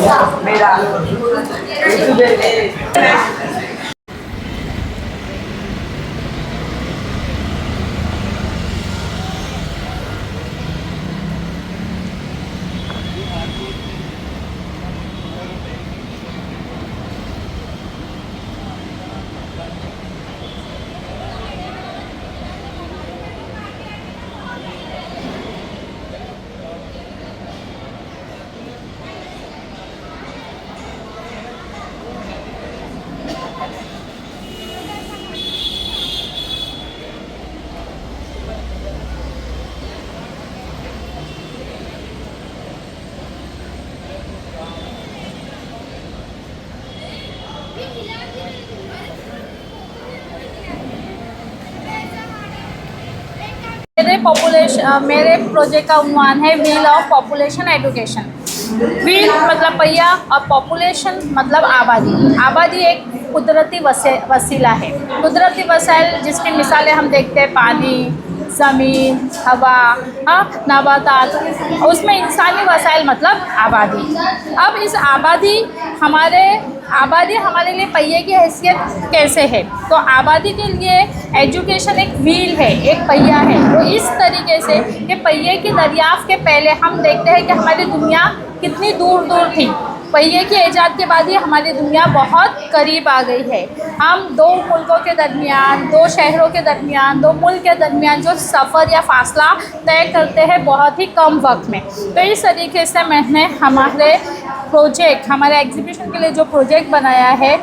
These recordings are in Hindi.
मेरा मेरे प्रोजेक्ट का उन्वान है wheel of population education. Wheel मतलब पहिया और पॉपुलेशन मतलब आबादी। आबादी एक कुदरती वसीला है। कुदरती वसाइल जिसकी मिसालें हम देखते हैं पानी, ज़मीन, हवा, नबातात, उसमें इंसानी वसाइल मतलब आबादी। अब इस आबादी हमारे लिए पहिए की हैसियत कैसे है? तो आबादी के लिए एजुकेशन एक व्हील है, एक पहिया है। तो इस तरीके से कि पहिए की दरियाफ्त के पहले हम देखते हैं कि हमारी दुनिया कितनी दूर दूर थी। पहिए की ईजाद के बाद ही हमारी दुनिया बहुत करीब आ गई है। हम दो मुल्कों के दरमियान, दो शहरों के दरमियान, दो मुल्क के दरमियान जो सफ़र या फासला तय करते हैं बहुत ही कम वक्त में। तो इस तरीके से मैंने हमारे एग्जीबिशन के लिए जो प्रोजेक्ट बनाया है,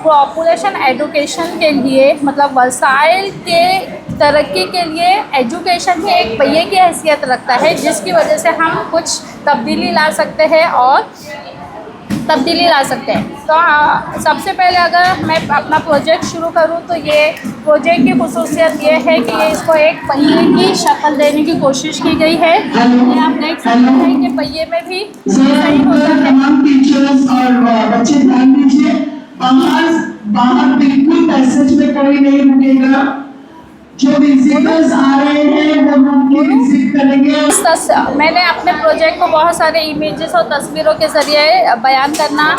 पॉपुलेशन एजुकेशन के लिए मतलब वसाइल के तरक्की के लिए एजुकेशन ही एक पहिए की हैसियत रखता है, जिसकी वजह से हम कुछ तब्दीली ला सकते हैं। तो सबसे पहले अगर मैं अपना प्रोजेक्ट शुरू करूं तो ये प्रोजेक्ट की खुसूसियत ये है कि ये इसको एक पहिए की शक्ल देने की कोशिश की गई है। ये आप देख सकते हैं कि पहिए में भी सही होता है। तमाम टीचर्स और बच्चे ध्यान दीजिए, बाहर बिल्कुल पैसेज में कोई नहीं रुकेगा। जो विजिटर्स आ रहे हैं वो रूम की विजिट करेंगे। मैंने अपने प्रोजेक्ट को बहुत सारे इमेजेस और तस्वीरों के ज़रिए बयान करना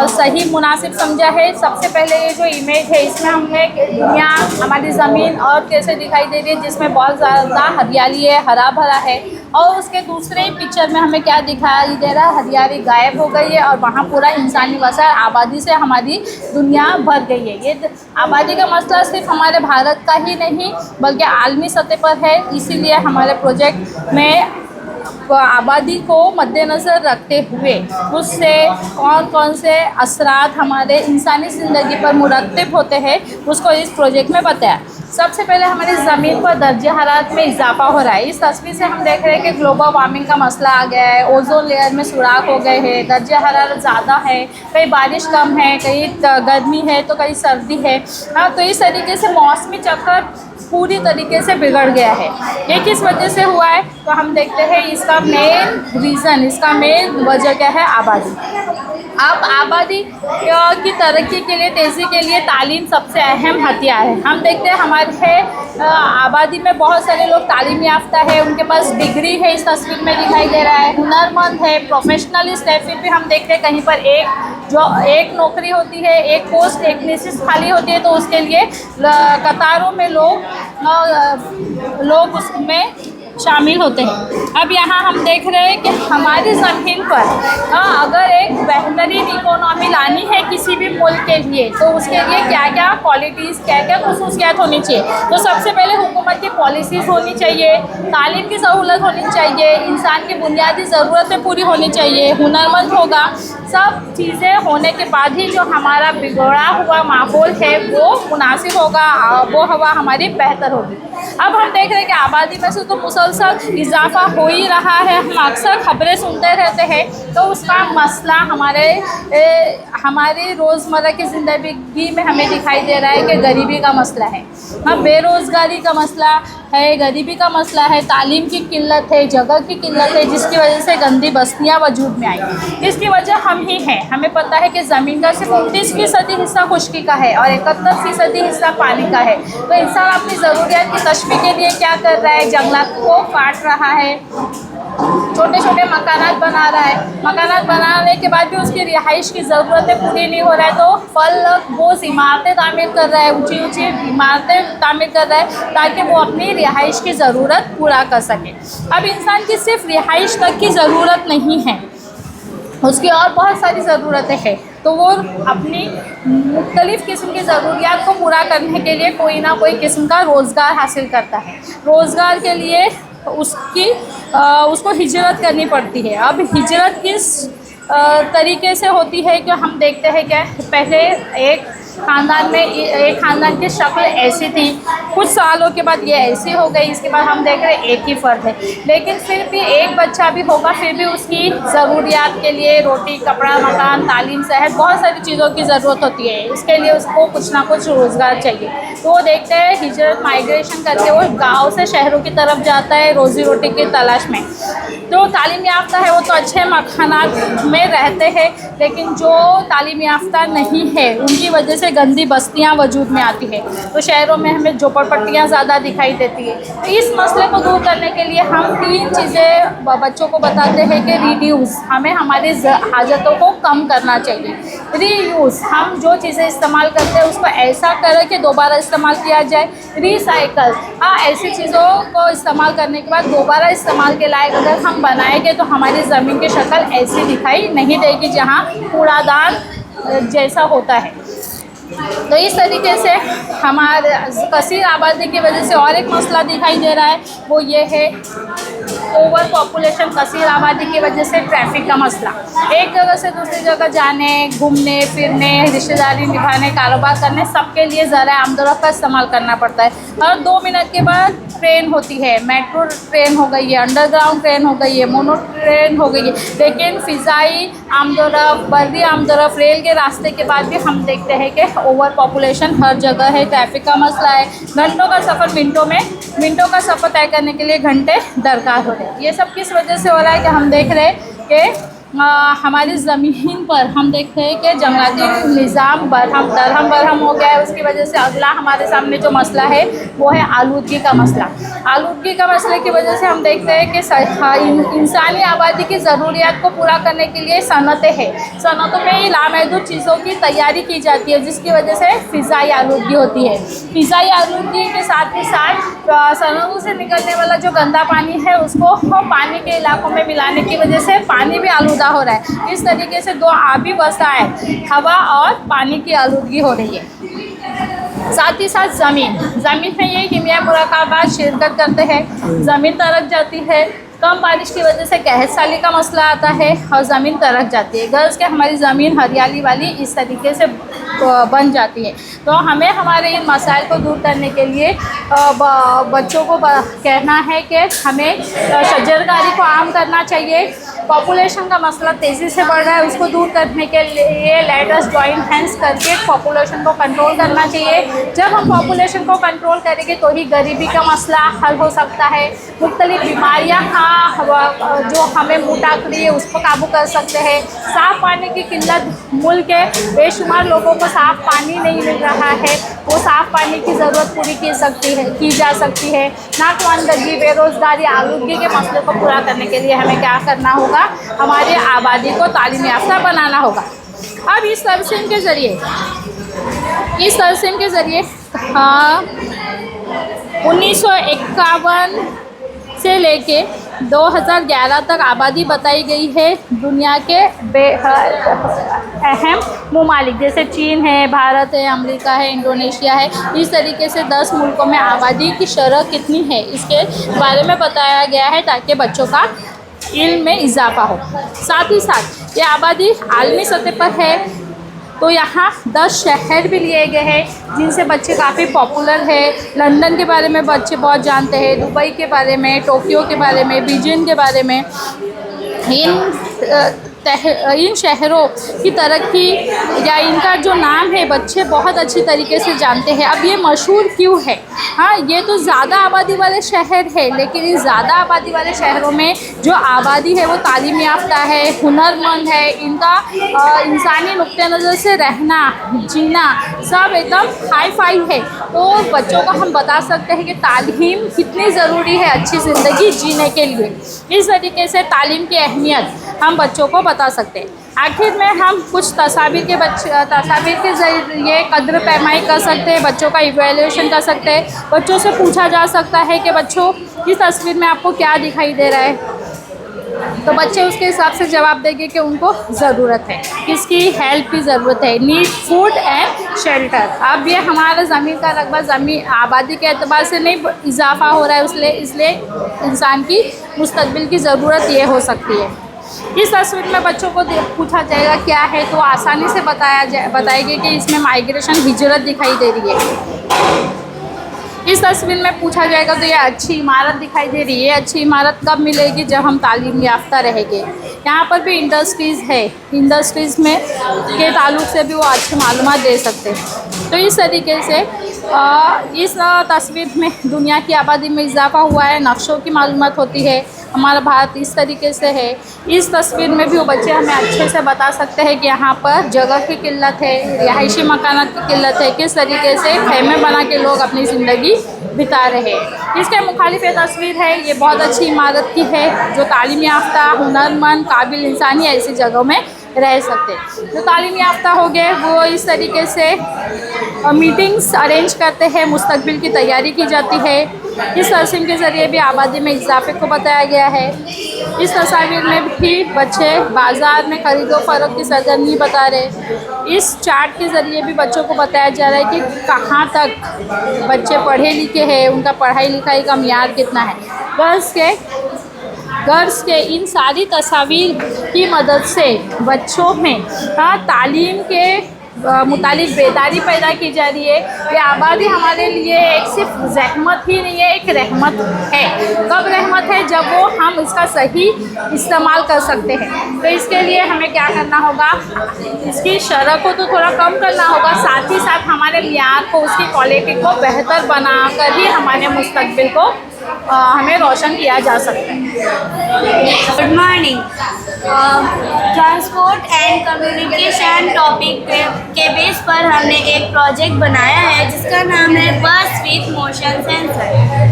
सही मुनासिब समझा है। सबसे पहले ये जो इमेज है इसमें हमने दुनिया, हमारी ज़मीन और कैसे दिखाई दे रही है, जिसमें बहुत ज़्यादा हरियाली है, हरा भरा है। और उसके दूसरे पिक्चर में हमें क्या दिखाई दे रहा है, हरियाली गायब हो गई है और वहाँ पूरा इंसानी वसाइल आबादी से हमारी दुनिया भर गई है। ये आबादी का मसला सिर्फ हमारे भारत का ही नहीं बल्कि आलमी सतह पर है। इसीलिए हमारे प्रोजेक्ट में आबादी को मद्देनज़र रखते हुए उससे कौन कौन से असरात हमारे इंसानी ज़िंदगी पर मुरतब होते हैं उसको इस प्रोजेक्ट में बताया। सबसे पहले हमारी ज़मीन पर दर्जे हरारत में इजाफा हो रहा है। इस तस्वीर से हम देख रहे हैं कि ग्लोबल वार्मिंग का मसला आ गया है, ओजोन लेयर में सुराख हो गए हैं, दर्जे हरारत ज़्यादा है, कहीं बारिश कम है, कहीं गर्मी है तो कहीं सर्दी है। तो इस तरीके से मौसमी चक्कर पूरी तरीके से बिगड़ गया है। ये किस वजह से हुआ है? तो हम देखते हैं इसका मेन वजह क्या है, आबादी। अब आबादी की तरक्की के लिए, तेज़ी के लिए तालीम सबसे अहम हथियार है। हम देखते हैं हमारे आबादी में बहुत सारे लोग तालीम याफ्ता है, उनके पास डिग्री है, इस तस्वीर में दिखाई दे रहा है, हुनरमंद है, प्रोफेशनलिस्ट है। फिर भी हम देखते हैं कहीं पर एक नौकरी होती है, एक पोस्ट, एक निश्चित खाली होती है तो उसके लिए कतारों में लोग उसमें शामिल होते हैं। अब यहाँ हम देख रहे हैं कि हमारी ज़मीन पर अगर एक बेहतरीन इकोनॉमी लानी है किसी भी मुल्क के लिए तो उसके लिए क्या क्या क्वालिटीज़, क्या क्या खुसूसियात होनी चाहिए। तो सबसे पहले हुकूमत की पॉलिसीज़ होनी चाहिए, तालीम की सहूलत होनी चाहिए, इंसान की बुनियादी ज़रूरतें पूरी होनी चाहिए, हुनरमंद होगा। सब चीज़ें होने के बाद ही जो हमारा बिगड़ा हुआ माहौल है वो मुनासिब होगा, आबो हवा हमारी बेहतर होगी। अब हम देख रहे हैं कि आबादी में से तो मुसलसल इजाफा हो ही रहा है। हम अक्सर खबरें सुनते रहते हैं तो उसका मसला हमारी रोज़मर्रा की ज़िंदगी में हमें दिखाई दे रहा है कि गरीबी का मसला है, बेरोज़गारी का मसला है, गरीबी का मसला है, तालीम की किल्लत है, जगह की किल्लत है, जिसकी वजह से गंदी बस्तियाँ वजूद में आई। इसकी वजह हम ही हैं। हमें पता है कि ज़मीन का सिर्फ 29% हिस्सा खुश्की का है और 71% हिस्सा पानी का है। तो इंसान अपनी ज़रूरियात की तशबीह के लिए क्या कर रहा है, जंगलात को काट रहा है, छोटे छोटे मकानात बना रहा है, मकानात बनाने के बाद भी उसकी रिहाइश की ज़रूरतें पूरी नहीं हो रहा है, तो फल वो इमारतें तामीर कर रहा है, ऊंची ऊंची इमारतें तामीर कर रहा है ताकि वो अपनी रिहाइश की ज़रूरत पूरा कर सके। अब इंसान की सिर्फ रिहाइश तक की ज़रूरत नहीं है, उसकी और बहुत सारी ज़रूरतें हैं, तो वो अपनी मुख्तलिफ़ किस्म की ज़रूरियात को पूरा करने के लिए कोई ना कोई किस्म का रोज़गार हासिल करता है। रोज़गार के लिए उसको हिजरत करनी पड़ती है। अब हिजरत किस तरीके से होती है कि हम देखते हैं कि पहले एक ख़ानदान की शक्ल ऐसी थी, कुछ सालों के बाद ये ऐसी हो गई, इसके बाद हम देख रहे हैं एक ही फ़र्द है, लेकिन फिर भी एक बच्चा भी होगा, फिर भी उसकी ज़रूरियात के लिए रोटी, कपड़ा, मकान, तालीम, सेहत, बहुत सारी चीज़ों की ज़रूरत होती है। इसके लिए उसको कुछ ना कुछ रोज़गार चाहिए, तो वो देखते हैं हिजरत, माइग्रेशन करके वो गाँव से शहरों की तरफ जाता है रोज़ी रोटी की तलाश में। जो तालीम याफ्ता है वो तो अच्छे मकानात में रहते हैं, लेकिन जो तालीम याफ्ता नहीं है उनकी वजह से गंदी बस्तियां वजूद में आती है, तो शहरों में हमें झोपड़पट्टियां ज़्यादा दिखाई देती है। तो इस मसले को दूर करने के लिए हम 3 चीज़ें बच्चों को बताते हैं कि रीड्यूस, हमें हमारी हाजतों को कम करना चाहिए। रीयूज़, हम जो चीज़ें इस्तेमाल करते हैं उसको ऐसा करें कि दोबारा इस्तेमाल किया जाए। रिसाइकल, हाँ, ऐसी चीज़ों को इस्तेमाल करने के बाद दोबारा इस्तेमाल के लायक अगर हम बनाएंगे तो हमारी ज़मीन की शक्ल ऐसी दिखाई नहीं देगी जहाँ कूड़ादान जैसा होता है। तो इस तरीके से हमारे कसीर आबादी की वजह से और एक मसला दिखाई दे रहा है, वो ये है ओवर पॉपुलेशन। कसीर आबादी की वजह से ट्रैफिक का मसला, एक जगह से दूसरी जगह जाने, घूमने फिरने, रिश्तेदारी निभाने, कारोबार करने, सबके लिए ज़रा आमदोरफ्त का इस्तेमाल करना पड़ता है। हर 2 मिनट के बाद ट्रेन होती है, मेट्रो ट्रेन हो गई है, अंडरग्राउंड ट्रेन हो गई है, मोनो ट्रेन हो गई है, लेकिन फ़िज़ाई आमदोरफ्त, बर्री आमदोरफ्त, रेल के रास्ते के बाद भी हम देखते हैं कि ओवर पॉपुलेशन हर जगह है, ट्रैफिक का मसला है। घंटों का सफ़र मिनटों का सफ़र तय करने के लिए घंटे दरकार हो रहे हैं। ये सब किस वजह से हो रहा है कि हम देख रहे हैं कि हमारी ज़मीन पर हम देखते हैं कि जंगलाती निज़ाम दरहम बरहम हो गया है। उसकी वजह से अगला हमारे सामने जो मसला है वो है आलूदगी का मसला। आलूदगी का मसले की वजह से हम देखते हैं कि इंसानी आबादी की ज़रूरियात को पूरा करने के लिए सनतें हैं, सनतों में ही लामहदूद चीज़ों की तैयारी की जाती है, जिसकी वजह से फ़िज़ाई आलूदगी होती है। फ़िज़ाई आलूदगी के साथ ही साथ सनतों से निकलने वाला जो गंदा पानी है उसको पानी के इलाकों में मिलाने की वजह से पानी भी आलूदा हो रहा है। इस तरीके से 2 आबी वसाइल, हवा और पानी की आलूदगी हो रही है। साथ ही साथ ज़मीन में ये कीमिया मुराकबात शिरकत करते हैं, ज़मीन तरक जाती है। कम बारिश की वजह से कहत साली का मसला आता है और ज़मीन तरक जाती है। गर्ल्स के हमारी ज़मीन हरियाली वाली इस तरीके से बन जाती है। तो हमें हमारे इन मसाइल को दूर करने के लिए बच्चों को कहना है कि हमें शजरकारी को आम करना चाहिए। पॉपुलेशन का मसला तेज़ी से बढ़ रहा है, उसको दूर करने के लिए लेट अस जॉइन हैंड्स करके पॉपुलेशन को कंट्रोल करना चाहिए। जब हम पॉपुलेशन को कंट्रोल करेंगे तो ही गरीबी का मसला हल हो सकता है। मुख्तलिफ बीमारियाँ जो हमें मुँह ताक रही है उसको काबू कर सकते हैं। साफ़ पानी की किल्लत, मुल्क के बेशुमार लोगों को साफ़ पानी नहीं मिल रहा है, वो साफ़ पानी की ज़रूरत पूरी की जा सकती है। नाकवानदगी, बेरोज़गारी, आलूदगी के मसले को पूरा करने के लिए हमें क्या करना होगा, हमारी आबादी को तालीम याफ्ता बनाना होगा। अब इस तरसीम के ज़रिए 1951 से लेके 2011 तक आबादी बताई गई है दुनिया के अहम ममालिक जैसे चीन है, भारत है, अमेरिका है, इंडोनेशिया है। इस तरीके से 10 मुल्कों में आबादी की शरह कितनी है इसके बारे में बताया गया है ताकि बच्चों का इल्म में इजाफा हो। साथ ही साथ ये आबादी आलमी सतह पर है तो यहाँ 10 शहर भी लिए गए हैं जिनसे बच्चे काफ़ी पॉपुलर है। लंदन के बारे में बच्चे बहुत जानते हैं, दुबई के बारे में, टोक्यो के बारे में, बीजिंग के बारे में। इन इन शहरों की तरक्की या इनका जो नाम है बच्चे बहुत अच्छी तरीके से जानते हैं। अब ये मशहूर क्यों है? हाँ, ये तो ज़्यादा आबादी वाले शहर है, लेकिन इस ज़्यादा आबादी वाले शहरों में जो आबादी है वो तालीम याफ्ता है, हुनरमंद है, इनका इंसानी नुक्ते नज़र से रहना जीना सब एकदम हाई फाई है। तो बच्चों को हम बता सकते हैं कि तालीम कितनी ज़रूरी है अच्छी ज़िंदगी जीने के लिए। इस तरीके से तालीम की अहमियत हम बच्चों को बता सकते हैं। आखिर में हम कुछ तस्वीर के ज़रिए कद्र पैमाई कर सकते हैं, बच्चों का इवैल्यूएशन कर सकते हैं। बच्चों से पूछा जा सकता है कि बच्चों इस तस्वीर में आपको क्या दिखाई दे रहा है, तो बच्चे उसके हिसाब से जवाब देंगे कि उनको ज़रूरत है, किसकी हेल्प की ज़रूरत है, नीड फूड एंड शेल्टर। अब ये हमारा ज़मीन का रकबा ज़मीन आबादी के एतबार से नहीं इजाफा हो रहा है, इसलिए इंसान की मुस्तकबिल की ज़रूरत ये हो सकती है। इस तस्वीर में बच्चों को पूछा जाएगा क्या है, तो आसानी से बताएंगे कि इसमें माइग्रेशन हिजरत दिखाई दे रही है। इस तस्वीर में पूछा जाएगा तो ये अच्छी इमारत दिखाई दे रही है। अच्छी इमारत कब मिलेगी? जब हम तालीम याफ्ता रहेंगे। यहाँ पर भी इंडस्ट्रीज़ है, इंडस्ट्रीज़ में के ताल्लुक़ से भी वो अच्छी मालूमात दे सकते हैं। तो इस तरीके से इस तस्वीर में दुनिया की आबादी में इजाफा हुआ है, नक्शों की मालूमात होती है। हमारा भारत इस तरीके से है। इस तस्वीर में भी वो बच्चे हमें अच्छे से बता सकते हैं कि यहाँ पर जगह की किल्लत है, रिहायशी मकानात की किल्लत है, किस तरीके से खेमे बना के लोग अपनी ज़िंदगी बिता रहे हैं। इसके मुखालिफ ये तस्वीर है, ये बहुत अच्छी इमारत की है जो तालीम याफ्ता, हुनरमंद, काबिल इंसानी ऐसी जगहों में रह सकते। जो तालीम याफ्ता हो गए वो इस तरीके से मीटिंग्स अरेंज करते हैं, मुस्तकबिल की तैयारी की जाती है। इस तस्वीर के ज़रिए भी आबादी में इजाफे को बताया गया है। इस तस्वीर में भी बच्चे बाज़ार में खरीदो फरोख्त की सरगर्मी बता रहे। इस चार्ट के ज़रिए भी बच्चों को बताया जा रहा है कि कहाँ तक बच्चे पढ़े लिखे हैं, उनका पढ़ाई लिखाई का मियार कितना है। गर्ल्स के इन सारी तस्वीर की मदद से बच्चों में तालीम के मुतालिक बेदारी पैदा की जा रही है। ये आबादी हमारे लिए एक सिर्फ ज़हमत ही नहीं है, एक रहमत है। कब रहमत है? जब वो हम इसका सही इस्तेमाल कर सकते हैं। तो इसके लिए हमें क्या करना होगा? इसकी शरह को तो थोड़ा कम करना होगा, साथ ही साथ हमारे मियार को, उसकी क्वालिटी को बेहतर बना कर ही हमारे मुस्तकबिल को हमें रोशन किया जा सकता है। Good morning. Transport and communication topic के बेस पर हमने एक प्रोजेक्ट बनाया है जिसका नाम है बस विथ मोशन सेंसर।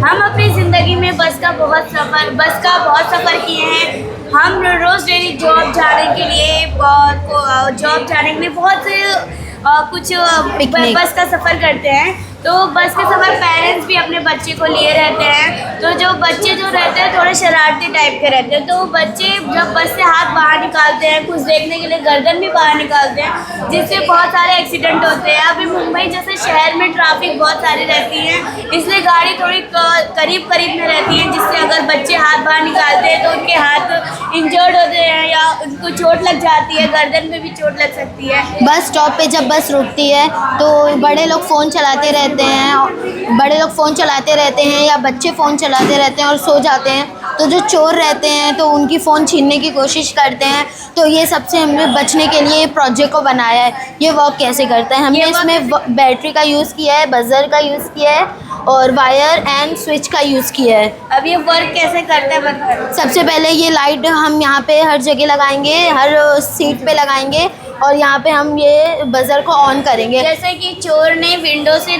हम अपनी ज़िंदगी में बस का बहुत सफ़र किए हैं। हम रोज़ डेली जॉब जाने के लिए बहुत से कुछ बस का सफ़र करते हैं। तो बस के सफ़र पेरेंट्स भी अपने बच्चे को लिए रहते हैं। तो जो बच्चे जो रहते हैं थोड़े शरारती टाइप के रहते हैं, तो बच्चे जब बस से हाथ बाहर निकालते हैं, कुछ देखने के लिए गर्दन भी बाहर निकालते हैं, जिससे बहुत सारे एक्सीडेंट होते हैं। अभी मुंबई जैसे शहर में ट्रैफिक बहुत सारी रहती है, इसलिए गाड़ी थोड़ी करीब में रहती है, जिससे अगर बच्चे हाथ बाहर निकालते हैं तो उनके हाथ इंजर्ड होते हैं या उनको चोट लग जाती है, गर्दन में भी चोट लग सकती है। बस स्टॉप पे जब बस रुकती है तो बड़े लोग फ़ोन चलाते रहते हैं या बच्चे फ़ोन चलाते रहते हैं और सो जाते हैं। तो जो चोर रहते हैं तो उनकी फ़ोन छीनने की कोशिश करते हैं। तो ये सबसे हमने बचने के लिए प्रोजेक्ट को बनाया है। ये वर्क कैसे करता है? हमने इसमें बैटरी का यूज़ किया है, बज़र का यूज़ किया है और वायर एंड स्विच का यूज़ किया है। अब ये वर्क कैसे करता है बताइए। सबसे पहले ये लाइट हम यहाँ पे हर जगह लगाएंगे, हर सीट पे लगाएंगे और यहाँ पे हम ये बज़र को ऑन करेंगे। जैसे कि चोर ने विंडो से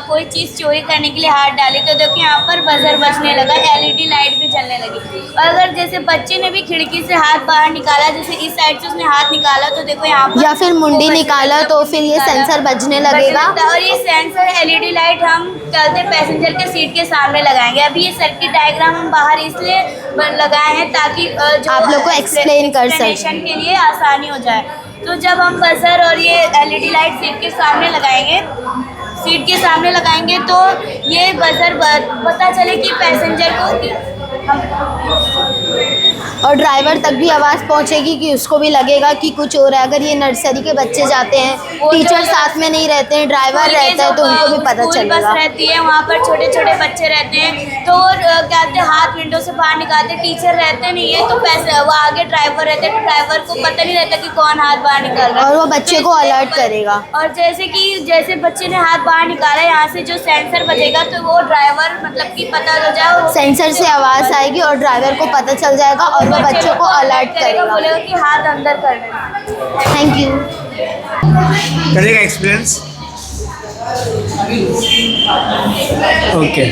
कोई चीज़ चोरी करने के लिए हाथ डाली तो देखिए यहाँ पर बज़र बजने लगा, LED लाइट भी जलने लगी। और अगर जैसे बच्चे ने भी खिड़की से हाथ बाहर निकाला, जैसे इस साइड से उसने हाथ निकाला तो देखो यहाँ पर, या फिर मुंडी निकाला तो फिर ये सेंसर बजने लगेगा। और ये सेंसर LED लाइट हम चलते पैसेंजर के सीट के सामने लगाएंगे। अभी ये सर्किट डायग्राम हम बाहर इसलिए लगाए हैं ताकि जो आप लोग को एक्सप्लेन कर सकें, के लिए आसानी हो जाए। तो जब हम बज़र और ये LED लाइट सीट के सामने लगाएंगे तो ये बज़र पता चले कि पैसेंजर को और ड्राइवर तक भी आवाज़ पहुंचेगी कि उसको भी लगेगा कि कुछ हो रहा है। अगर ये नर्सरी के बच्चे जाते हैं, टीचर साथ में नहीं रहते हैं, ड्राइवर रहता है, तो उनको भी पता चलेगा। बस रहती है वहाँ पर, छोटे छोटे बच्चे रहते हैं तो कहते हैं हाथ विंडो से बाहर निकालते, टीचर रहते नहीं है तो पैसे वो आगे ड्राइवर रहते हैं, तो ड्राइवर को पता नहीं रहता कि कौन हाथ बाहर निकाल रहा है और वो बच्चे को अलर्ट करेगा। और जैसे बच्चे ने हाथ बाहर निकाला, यहाँ से जो सेंसर बजेगा तो वो ड्राइवर मतलब कि पता हो जाए, सेंसर से आवाज़ आएगी और ड्राइवर को पता चल जाएगा और वो बच्चों को अलर्ट करेगा, बोलेगा कि हाथ अंदर करना। Thank you. करेगा एक्सपीरियंस। ओके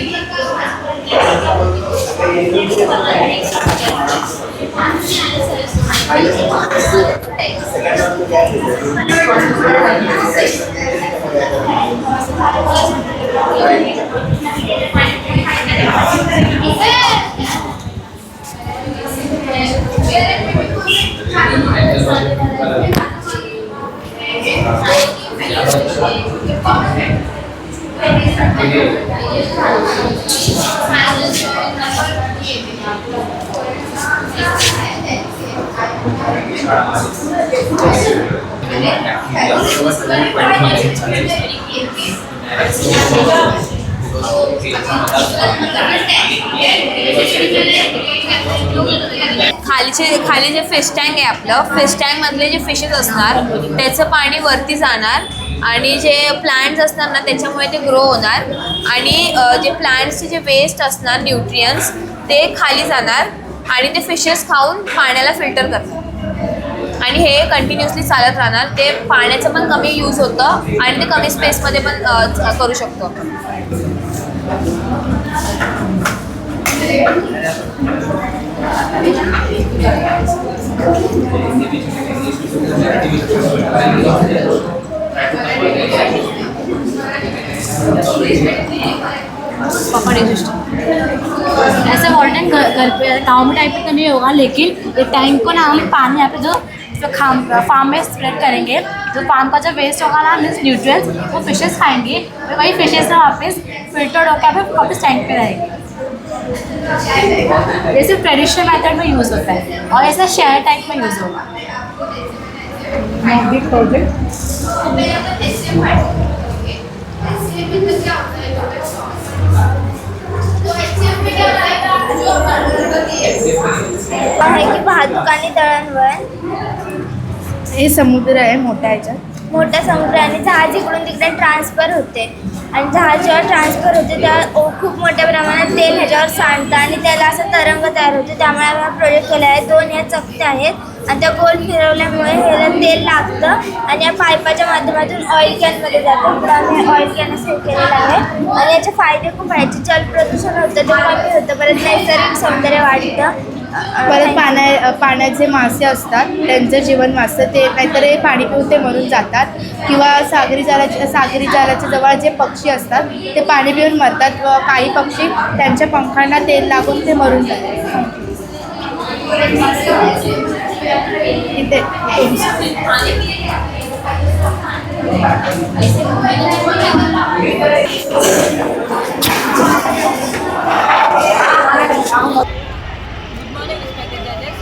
खाली जे फिश टँक आहे आपलं, फिश टँकमधले जे फिशेस असणार त्याचं पाणी वरती जाणार आणि जे प्लांट्स असणार ना त्याच्यामुळे ते ग्रो होणार आणि जे प्लांट्सचे जे वेस्ट असणार न्यूट्रियन्स ते खाली जाणार आणि ते फिशेस खाऊन पाण्याला फिल्टर करतात आणि हे कंटिन्युअसली चालत राहणार. ते पाण्याचं पण कमी यूज होतं आणि ते कमी स्पेसमध्ये पण करू शकतो. ऐसे मॉडर्न घर पे गाँव में टाइप तो नहीं होगा, लेकिन ये टैंक को ना हम पानी यहाँ पे जो फार्म में स्प्रेड करेंगे, जो फार्म का जो वेस्ट होगा ना मीन्स न्यूट्रिएंट्स वो फिशेस खाएंगे, तो वही फिशेस ना वापस फिल्टर्ड होकर वापस टैंक पे रहेंगे. ये सिर्फ ट्रेडिशनल मेथड में यूज़ होता है और ऐसा शेयर टाइप में यूज़ होगा. आहे की वाहतूक आणि दळणवळण. हे समुद्र आहे मोठा ह्याच्यात. मोठा समुद्र आणि जहाज इकडून तिकडे ट्रान्सफर होते आणि जहाज जेव्हा ट्रान्सफर होते तेव्हा खूप मोठ्या प्रमाणात तेल ह्याच्यावर सांडतं आणि त्याला असं तरंग तयार होते. त्यामुळे आम्ही हा प्रोजेक्ट केला आहे. 2 या चकत्या आहेत आणि त्या गोल फिरवल्यामुळे ह्याला तेल लागतं आणि या पाईपाच्या माध्यमातून ऑइल कॅनमध्ये जातं. तर आम्ही ऑइल कॅन असं केलेलं आहे आणि याचे फायदे खूप आहेत. जल प्रदूषण होतं ते कमी होतं, परत नैसर्गिक सौंदर्य वाढतं, परत पाण्याचे मासे असतात त्यांचं जीवन वाचतं. ते नाहीतर हे पाणी पिऊन ते मरून जातात किंवा सागरी जालाच्या जवळ जे पक्षी असतात ते पाणी पिऊन मरतात व काही पक्षी त्यांच्या पंखांना तेल लागून ते मरून जातात. इथे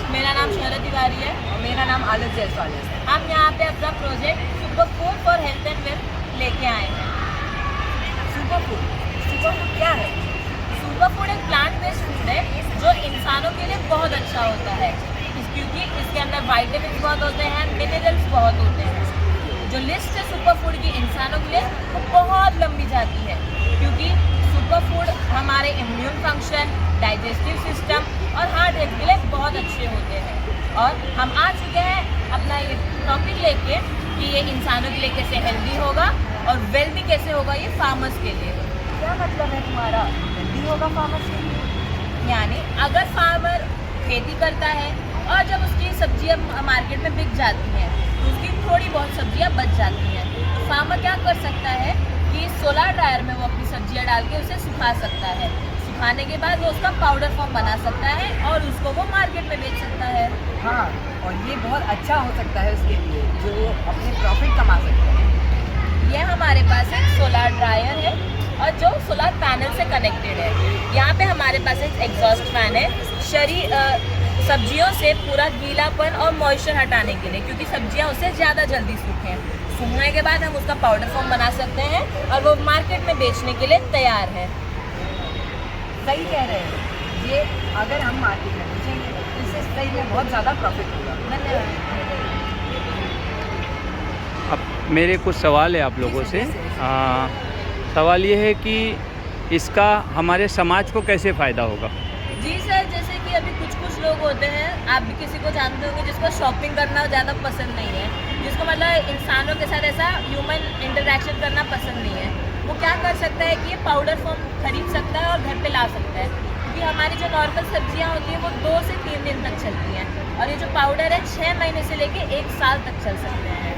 मेरा नाम शरद तिवारी है और मेरा नाम आलत जायसवाल है. हम यहाँ पे अपना project super food for health and wealth लेके आए हैं. सुपर फूड क्या है? सुपर फूड एक प्लांट बेस्ड फूड है जो इंसानों के लिए बहुत अच्छा होता है, क्योंकि इसके अंदर विटामिन बहुत होते हैं, मिनरल्स बहुत होते हैं. जो लिस्ट है सुपर फूड की इंसानों के लिए वो बहुत लंबी जाती है, क्योंकि सुपर फूड हमारे इम्यून फंक्शन, डाइजेस्टिव सिस्टम और हार्ट हेल्थ के लिए बहुत अच्छे होते हैं. और हम आ चुके हैं अपना ये टॉपिक लेके कि ये इंसानों के लिए कैसे हेल्दी होगा और वेल्दी कैसे होगा ये फार्मर्स के लिए. क्या मतलब है तुम्हारा हेल्दी होगा फार्मर्स के लिए? यानी अगर फार्मर खेती करता है और जब उसकी सब्जियां मार्केट में बिक जाती हैं तो उसकी थोड़ी बहुत सब्जियां बच जाती हैं, तो फार्मर क्या कर सकता है कि सोलर ड्रायर में वो अपनी सब्जियां डाल के उसे सुखा सकता है. सुखाने के बाद वो उसका पाउडर फॉर्म बना सकता है और उसको वो मार्केट में बेच सकता है. हाँ, और ये बहुत अच्छा हो सकता है उसके लिए जो अपने प्रॉफिट कमा सकते हैं. ये हमारे पास एक सोलर ड्रायर है और जो सोलर पैनल से कनेक्टेड है. यहाँ पे हमारे पास एक एग्जॉस्ट फैन है. सब्जियों से पूरा गीलापन और मॉइस्चर हटाने के लिए, क्योंकि सब्जियां उससे ज़्यादा जल्दी सूखें। सूखने के बाद हम उसका पाउडर फॉर्म बना सकते हैं और वो मार्केट में बेचने के लिए तैयार है। सही कह रहे हैं, ये अगर हम मार्केट में बेचेंगे तो इससे सही में बहुत ज़्यादा प्रॉफिट होगा। धन्यवाद। अब मेरे कुछ सवाल है आप लोगों से। सवाल ये है कि इसका हमारे समाज को कैसे फ़ायदा होगा? जी सर, जैसे कि अभी कुछ लोग होते हैं, आप भी किसी को जानते होंगे, जिसको शॉपिंग करना ज़्यादा पसंद नहीं है, जिसको मतलब इंसानों के साथ ऐसा ह्यूमन इंटरेक्शन करना पसंद नहीं है। वो क्या कर सकता है कि ये पाउडर फॉर्म खरीद सकता है और घर पे ला सकता है, क्योंकि हमारी जो नॉर्मल सब्जियां होती हैं वो 2 से 3 दिन तक चलती हैं, और ये जो पाउडर है 6 महीने से लेके 1 साल तक चल सकते हैं।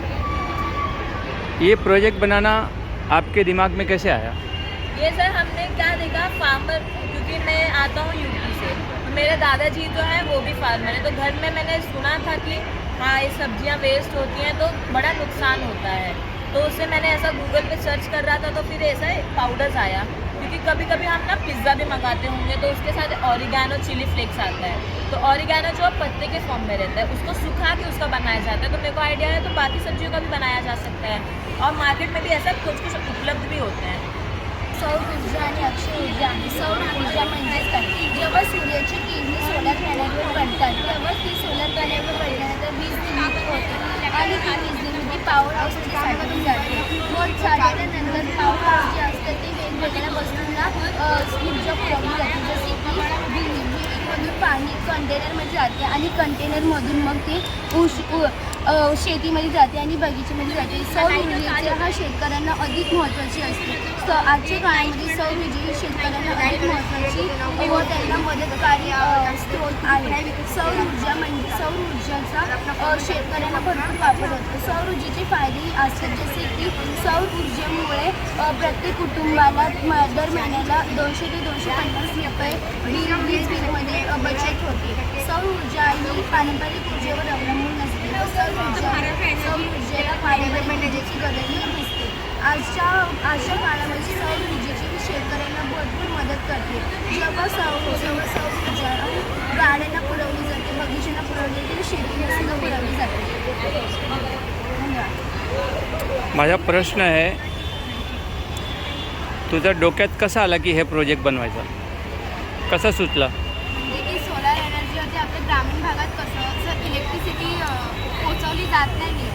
ये प्रोजेक्ट बनाना आपके दिमाग में कैसे आया? ये सर हमने क्या देखा, फार्मर, क्योंकि मैं आता हूँ यूपी से, तो मेरे दादाजी जो हैं वो भी फार्मर हैं, तो घर में मैंने सुना था कि हाँ ये सब्जियाँ वेस्ट होती हैं तो बड़ा नुकसान होता है, तो उससे मैंने ऐसा गूगल पे सर्च कर रहा था, तो फिर ऐसा पाउडर्स आया, क्योंकि कभी कभी हम ना पिज़्ज़ा भी मंगाते होंगे तो उसके साथ ऑरिगैनो चिली फ्लेक्स आता है, तो ऑरिगैनो जो पत्ते के फॉर्म में रहता है उसको सुखा के उसका बनाया जाता है, तो मेरे को आइडिया है, तो बाकी सब्जियों का भी बनाया जा सकता है, और मार्केट में भी ऐसा कुछ उपलब्ध भी होते हैं। सौर ऊर्जा आणि अक्षय ऊर्जा आहे. सौर ऊर्जा म्हणजेच काय, जेव्हा सूर्याची किरणे सोलर पॅनलवर पडतात तेव्हा ती सोलर पॅनलवर पडल्यानंतर वीज निर्मिती होते आणि ती वीज निर्मिती पॉवर हाऊसमध्ये साठवली जाते. मग साठवल्यानंतर पॉवर हाऊस जे असतं ते वेगवेगळ्या वस्तूंना ऊर्जा पुरवली जाते, जसे की विहिरीमधून पाणी कंटेनरमध्ये जाते आणि कंटेनरमधून मग ते शेतीमध्ये जाते आणि बगीचेमध्ये जाते. सौर ऊर्जेची हा शेतकऱ्यांना अधिक महत्त्वाची असते. आजच्या काळामध्ये सौर ऊर्जा ही शेतकऱ्यांना अधिक महत्त्वाची व त्यांना मदतकारी स्रोत आहे. सौर ऊर्जाचा शेतकऱ्यांना भरपूर वापर होतो. सौर ऊर्जेचे फायदेही असतात, जसे की सौर ऊर्जेमुळे प्रत्येक कुटुंबाला दर महिन्याला 200 ते 250 रुपये वीज बिलमध्ये बचत होते. सौर ऊर्जा ही पारंपरिक ऊर्जेवर अवलंबून नसते. सौर ऊर्जेला पारंपरिक ऊर्जेची गरजही नसते. आजच्या काळामध्ये सौर ऊर्जेची शेतकऱ्यांना भरपूर मदत करते. जेव्हा सौर ऊर्जा गाड्यांना पुरवली जाते, बगीच्यांना पुरवली जाते, शेतीला सुद्धा पुरवली जाते. धन्यवाद. माझा प्रश्न आहे, तुझ्या डोक्यात कसा आला की हे प्रोजेक्ट बनवायचा? कसा सुचला? म्हणजे की सोलार एनर्जीवरती आपल्या ग्रामीण भागात कसं इलेक्ट्रिसिटी पोचवली जात नाही,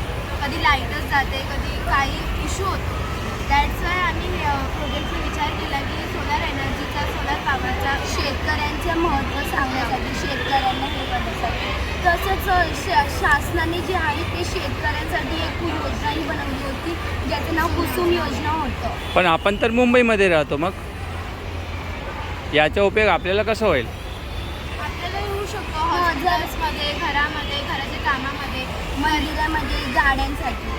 कधी लाईटच जाते, कधी काही इश्यू होतो. दॅट्स वाय आम्ही प्रोजेक्टचा विचार केला की सोलार एनर्जीचा, सोलार पॉवरचा शेतकऱ्यांचं महत्त्व सांगण्यासाठी, शेतकऱ्यांना हे करण्यासाठी. तसंच शासनाने जे आहे ते शेतकऱ्यांसाठी एक योजनाही बनवली होती, ज्याचं नाव कुसुम योजना होतं. पण आपण तर मुंबईमध्ये राहतो, मग याचा उपयोग आपल्याला कसा होईल? आपल्याला होऊ शकतो हॉस्पिटल्समध्ये, घरामध्ये, घराच्या कामामध्ये, मंदिरामध्ये, गाड्यांसाठी,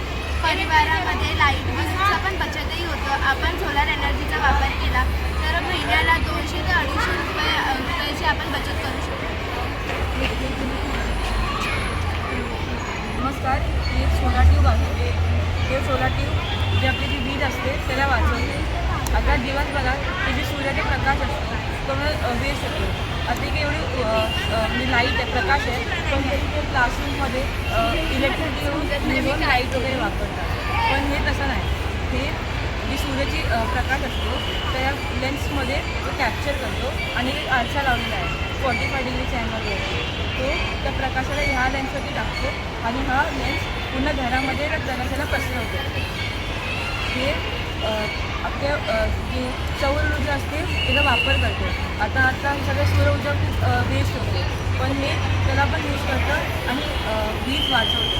परिवारामध्ये लाईट वीजचा पण बचतही होतं. आपण सोलार एनर्जीचा वापर केला तर महिन्याला 200 ते 250 रुपयाची आपण बचत करू शकतो. नमस्कार, ही एक सोलार ट्यूब आहे. हे सोलार ट्यूब जे आपली जी वीज असते त्याला वाचवते. आता दिवस बघा, ते जे सूर्याचे प्रकाश असतो तो वेस्ट होतो. आता की एवढी म्हणजे लाईट आहे, प्रकाश आहे, पण तरी ते क्लासरूममध्ये इलेक्ट्रिसिटी येऊन लाईट वगैरे वापरतात. पण हे तसं नाही. हे जी सूर्याची प्रकाश असतो त्या लेन्समध्ये तो कॅप्चर करतो आणि आरसा लावलेला आहे 45 डिग्रीच्या अँगलवर. तो त्या प्रकाशाला ह्या लेन्सवरती टाकतो आणि हा लेन्स पूर्ण घरामध्ये प्रकाशाला पसरवतो. हे आपल्या जी सौर ऊर्जा असते त्याचा वापर करतो. आता सगळ्या सौर ऊर्जा खूप वेस्ट होते, पण हे त्याला पण यूज करतं आणि वीज वाचवतं.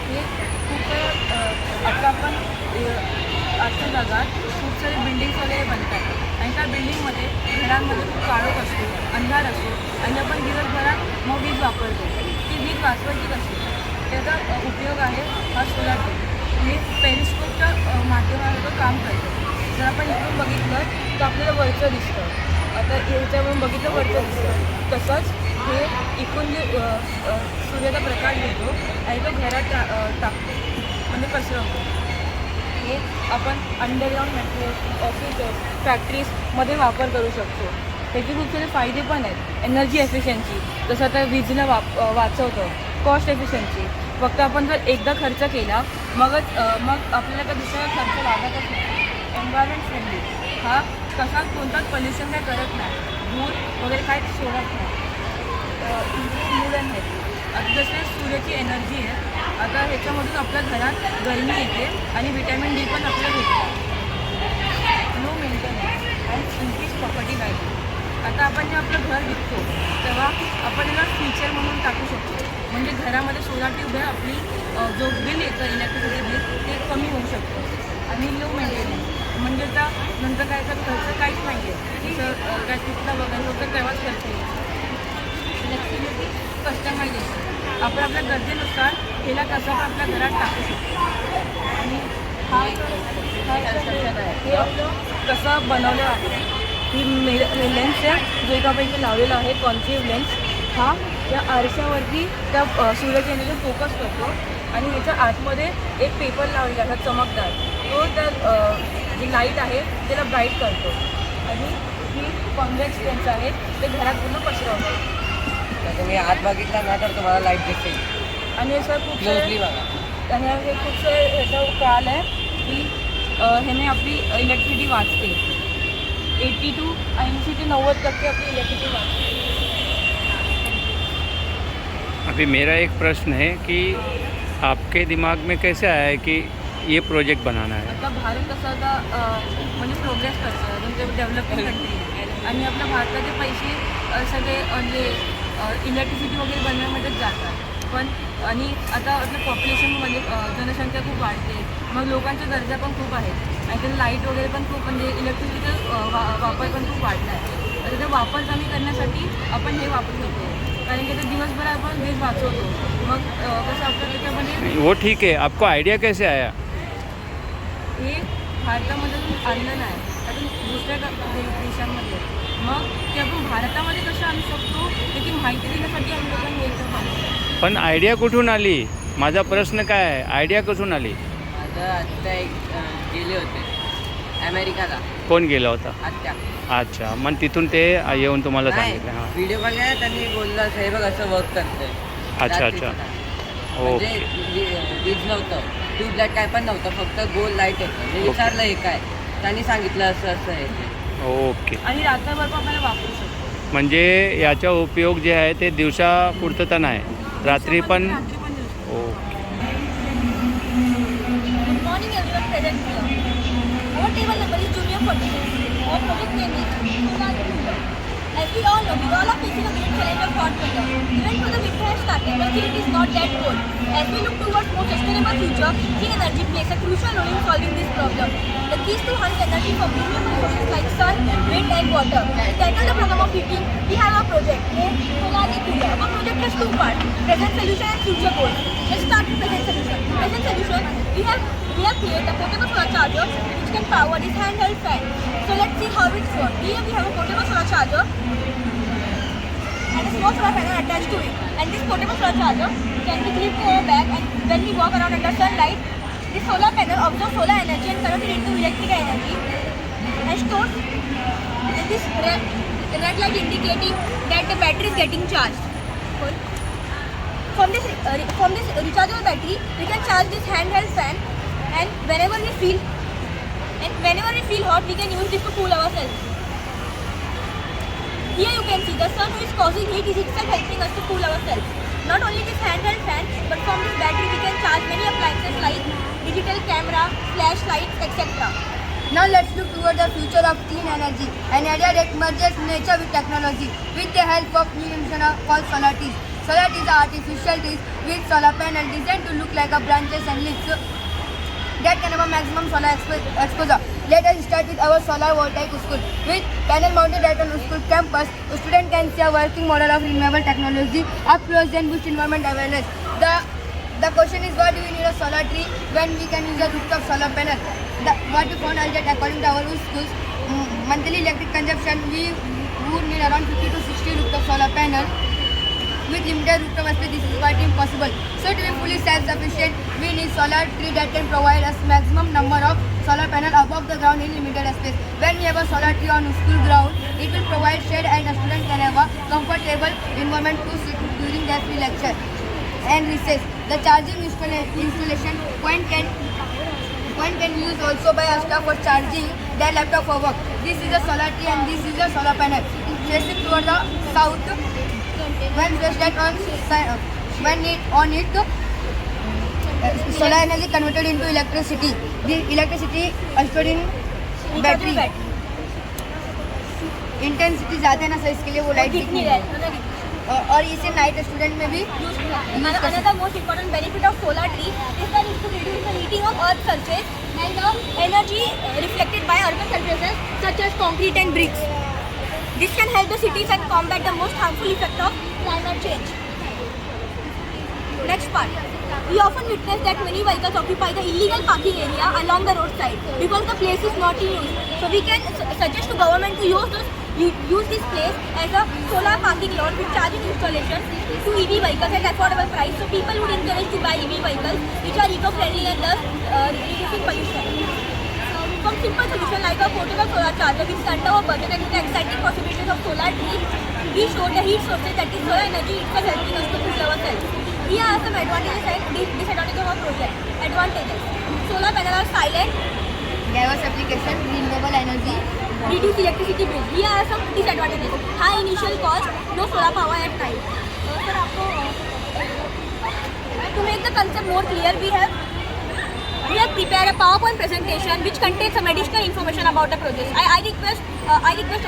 हे खूप आता आपण आजच्या जगात खूप सारे बिल्डिंग्स वगैरे बनतात आणि त्या बिल्डिंगमध्ये घरांमध्ये खूप काळोख असतो, अंधार असतो आणि आपण दिवसभरात मग वीज वापरतो. ती वीज वाचवायची कशी? त्याचा उपयोग आहे हा सोलार ट्यूब. हे पेरिस्कोपच्या माध्यमातून काम करतं. जर आपण इकडून बघितलं तर आपल्याला वरचं दिसतं. आता याच्यावरून बघितलं वरचं दिसतं. तसंच हे इकडून जे सूर्याचा प्रकाश घेतो आणि तो घरात टाकतो म्हणजे पसरवतो. हे आपण अंडरग्राऊंड मेट्रो, ऑफिसेस, फॅक्टरीजमध्ये वापर करू शकतो. त्याचे खूप सारे फायदे पण आहेत. एनर्जी एफिशियन्सी, जसं आता वीजला वाचवतं. कॉस्ट एफिशियन्सी, फक्त आपण जर एकदा खर्च केला मग आपल्याला का दुसरा खर्च लागतच नाही. एन्व्हायरमेंट फ्रेंडली, हा कसा कोणताच पोल्युशन काय करत नाही, धूर वगैरे काय सोडत नाही. आहेत आता जसे सूर्याची एनर्जी आहे, आता ह्याच्यामधून आपल्या घरात गरमी येते आणि विटॅमिन डी पण आपल्याला भेटतं. No maintenance and increase property value. आता आपण जे आपलं घर विकतो तेव्हा आपण याला फ्युचर म्हणून टाकू शकतो. म्हणजे घरामध्ये सोलार ट्यूबवेल आपली जो बिल येतं इलेक्ट्रिसिटी बिल ते कमी होऊ शकतं. आणि लो मेंटेनन्स म्हणजे आता नंतर काय तर खर्च काहीच नाही आहे. जसं काय तिथला बघायला होतं तेव्हाच खर्च येईल. फ्लेक्सिबिलिटी, कस्टमायझेशन, आपण आपल्या गरजेनुसार केला कसं पण आपल्या घरात टाकू शकतो. आणि हा हे आपलं कसं बनवलं आहे, ही लेन्स आहे जो एका पैकी लावलेला आहे, कॉन्केव्ह लेन्स. हा या आरशावरती त्या सूर्याच्या एनर्जी फोकस करतो आणि ह्याच्या आतमध्ये एक पेपर लावलेला आहे चमकदार, तो त्या जी लाईट आहे त्याला ब्राईट करतो. आणि ही कॉन्व्हेक्स लेन्स आहे, ते घरात पूर्ण पसरवतात. तुम्ही आत बघितला ना तर तुम्हाला लाईट दिसते. आणि हे सर खूप क्लोजली बघा. आणि हे खूप ह्याचा कळालं आहे की ह्याने आपली इलेक्ट्रिसिटी वाचते. 80 to 80 ते 90% अपनी इलेक्ट्रिसिटी वाचते. अभी मेरा एक प्रश्न है कि आपके दिमाग में कैसे आया है कि ये प्रोजेक्ट बनाना है? आता भारत कसं आता म्हणजे प्रोग्रेस करतो, अजून ते डेव्हलपिंग कंट्री आहे आणि आपल्या भारताचे पैसे सगळे म्हणजे इलेक्ट्रिसिटी वगैरे बनवण्यामध्येच जातात. पण आणि आता आपल्या पॉप्युलेशनमध्ये जनसंख्या खूप वाढते, मग लोकांच्या गरजा पण खूप आहेत आणि त्याला लाईट वगैरे पण खूप म्हणजे इलेक्ट्रिसिटीचा वापर पण खूप वाढला आहे. तर ते वापर कमी करण्यासाठी आपण हे वापरू शकतो, कारण की ते दिवसभर आपण वीज वाचवतो. मग कसं आपलं त्याच्यामध्ये वो ठीक है, आपको आइडिया कैसे आया? हे भारतामध्ये आणलं नाही, अजून दुसऱ्या देशांमध्ये. मग ते आपण भारतामध्ये कसं आणू शकतो त्याची माहिती देण्यासाठी आम्ही लोकांनी हे करतो. पण आयडिया कुठून आली? माझा प्रश्न काय आहे, आयडिया कुठून आली? आता एक गेले होते अमेरिकाला. कोण गेला होता? आत्या. अच्छा, मग तिथून ते येऊन तुम्हाला सांगितलं? हां. व्हिडिओ बघायला त्यांनी बोललं असं हे बघ असं वर्क करतंय. अच्छा अच्छा, म्हणजे ओके. वीज नव्हतं, ट्यूबलाईट काय पण नव्हतं, फक्त गोल लाईट येतं. मी विचारलं हे काय, त्यांनी सांगितलं असं असं आहे ते. ओके. आणि रात्रभर पण आपल्याला वापरू शकतो. म्हणजे याचा उपयोग जे आहे ते दिवसा पुरतं नाही, रात्री पण. रात्री पण देऊ शकतो. Okay. Good morning everyone present here. Our table number is Junior 46. Our project name is Solar Cooler. As we all know, we all are facing a great challenge of hot weather. Even though the winter has started, but still it is not that cold. As we look towards more sustainable future, clean energy plays a crucial role in solving this problem. The keys to harness energy from renewable sources like sun, wind and water. To tackle the problem of heating, we have a project named Solar Cooler. Our project has two parts, present solution and future goals. Let's start with present solution. Present solution, we have created a portable solar charger which can power this handheld fan. So let's see how it's works. Here we have a portable solar charger and a small solar panel attached to it. And this portable solar charger can be clipped to our bag, and when we walk around under sunlight, this solar panel absorbs solar energy and converts it into electrical energy and stores in this red light indicating that the battery is getting charged. From this rechargeable battery, we can charge this handheld fan, and whenever we feel hot, we can use this to cool ourselves. Here you can see the sun which is causing heat is itself helping us to cool ourselves. Not only this handheld fan, but from this battery we can charge many appliances like digital camera, flashlights, etc. Now let's look toward the future of clean energy, an idea that merges nature with technology. With the help of new invention called solar trees. Solar trees are artificial trees with solar panel designed to look like a branches and leaves that can have a maximum solar exposure. Let us start with our solar voltaic school. With panel mounted at our school campus, a student can see a working model of renewable technology up close and boost environment awareness. The question is, why do we need a solar tree when we can use a rooftop solar panel? What we found is that according to our schools, monthly electric consumption, we would need around 50 to 60 rooftop solar panel. with limited rooftop space, this is quite impossible. So to be fully self-sufficient, we need solar tree that can provide us maximum number of solar panel above the ground in limited space. When we have a solar tree on school ground, it will provide shade and a student can have a comfortable environment to sit during their free lecture and recess. The charging installation point can use also by a staff for charging their laptop for work. This is a solar tree and this is a solar panel. Facing toward the south. When placed on it, solar energy converted into electricity. The electricity stored in battery. Intensity ज़्यादा है ना सर, इसके लिए वो लाइट दिख नहीं है। और इसे नाइट स्टूडेंट में भी Another most important benefit of solar tree is that it reduces the heating of earth's surface and the energy reflected by urban surfaces such as concrete and bricks. This can help the cities and combat the most harmful effect of climate change. Next part. We often witness that many vehicles occupy the illegal parking area along the roadside because the place is not in use. So we can suggest to government to use this place as a solar parking lot with charging installation to EV vehicles at affordable price. So people would encourage to buy EV vehicles which are eco-friendly and thus reducing pollution. Some simple solution like a portable solar charger which is under our budget and with the exciting possibilities of solar tree, we show the heat sources that is solar energy itself helping us to cool ourselves. Here are some advantages and disadvantages of our project. Advantages: solar panels are silent, diverse application, renewable energy, reduce electricity bill. Here are some disadvantages: high initial cost, no solar power at night. Sir, आपको to make the concept more clear, we have prepared a PowerPoint presentation which contains some additional information about the project. I request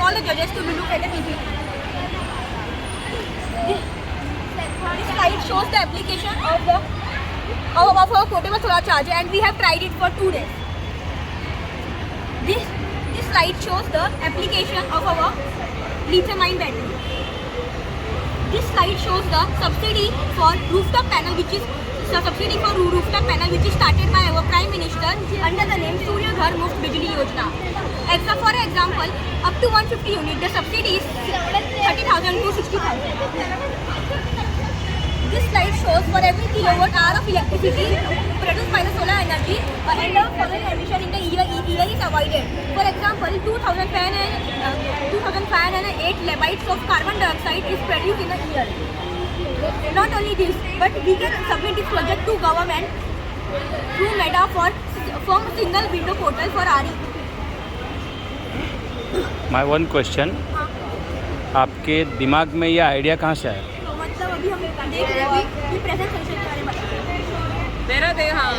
all the judges to look at the PPT. This slide shows the application of our portable solar charger, and we have tried it for 2 days. This slide shows the application of our lithium-ion battery. This slide shows the subsidy for rooftop panel, which is started by our Prime Minister under the name Surya Ghar Muft Bijli Yojana. For example, up to 150 units, the subsidy is 30,000 to 60,000. This slide shows for every kilowatt hour of electricity produced by the solar energy, and the following emission in the year is avoided. For example, 2,508 levites of carbon dioxide is produced in a year. Not only this, but we can submit this project to government through MEDA from single window portal for RE. My one question, आपके दिमाग में ये आइडिया कहाँ से आया? मतलब अभी हम देख रहे हैं कि प्रेजेंट कंडीशन के बारे में बताते हैं। हाँ,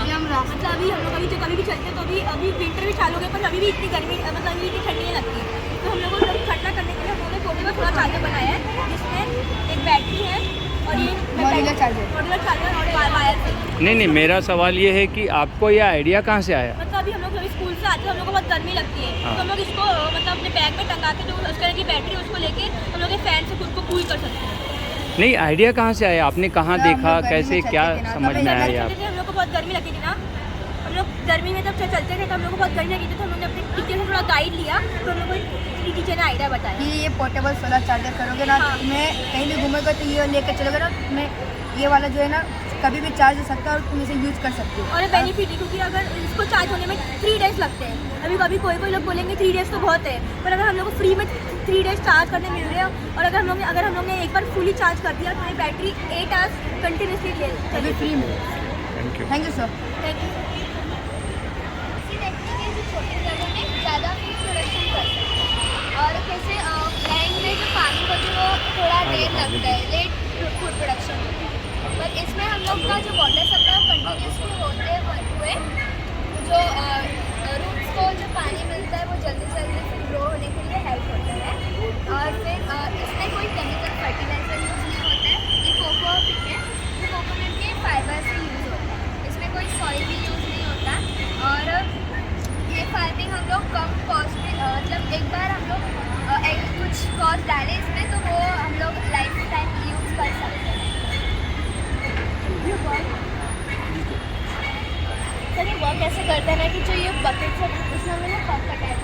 मतलब अभी हम लोग कभी भी चलते हैं तो अभी विंटर भी चालू हो गया, पर अभी भी इतनी गर्मी मतलब अभी इतनी ठंडी नहीं लगती। तो हम लोगों को ठंडा करने के लिए हम लोगों ने पोर्टेबल सोलर चार्जर बनाया है, जिसमें एक बैटरी है और ये मॉड्यूलर चार्जर और वायर से। नहीं, मेरा सवाल ये है कि आपको ये आइडिया कहाँ से आया? मतलब अभी हम लोग जब स्कूल से आते हैं हम लोग को बहुत गर्मी लगती है, तो हम लोग इसको मतलब अपने बैग में टंगा के जो उस तरह की बैटरी उसको लेके हम लोग फैन से खुद को कूल कर सकते हैं। नहीं, आइडिया कहाँ से आया? आपने कहाँ देखा, कैसे, क्या समझ में आया? हम लोग को बहुत गर्मी लगती थी ना, हम लोग गर्मी में जब चलते थे तो हम लोग को बहुत गर्मी लगी थी, तो हम लोग ने अपने टीचर से थोड़ा गाइड लिया, तो हम लोग को टीचर ने आइडिया बताया कि ये पोर्टेबल सोलर चार्जर करोगे ना, मैं कहीं भी घूमेगा तो ये लेकर चलोगे ना, मैं ये वाला जो है ना कभी भी चार्ज हो सकता है और तुम इसे यूज कर सकते हो। और बेनिफिट है क्योंकि अगर इसको चार्ज होने में 3 डेज लगते हैं, अभी कोई लोग बोलेंगे 3 डेज तो बहुत है, पर अगर हम लोग को फ्री में 3 डेज चार्ज करने मिल रहे हैं और अगर हम लोग ने एक बार फुली चार्ज कर दिया तो ये बैटरी 8 आवर्स कंटिन्यूसली ले फ्री में। Thank you sir. Thank you. छोटे जगह में ज़्यादा फूड प्रोडक्शन कर सकते हैं और कैसे लैंड में जो पानी को जो थोड़ा देर लगता है लेट फूड प्रोडक्शन होता है, पर इसमें हम लोग का जो वाटर सप्लाई कंटिन्यूसली होते हुए जो रूट्स को जो पानी मिलता है वो जल्दी से ग्रो होने के लिए हेल्प होता है। और फिर इसमें कोई केमिकल फर्टिलाइजर यूज़ नहीं होता है, ये कोकोनट के फाइबर से यूज़ होता है, इसमें कोई सॉइल भी यूज़ नहीं होता। और ये फार्मिंग हम लोग कम कॉस्ट में मतलब एक बार हम लोग कुछ कॉस्ट डालें इसमें तो वो हम लोग लाइफ टाइम यूज़ कर सकते हैं। सर ये वर्क कैसे करते हैं ना कि जो ये बकेट है उसमें हमने ना पंप अटैच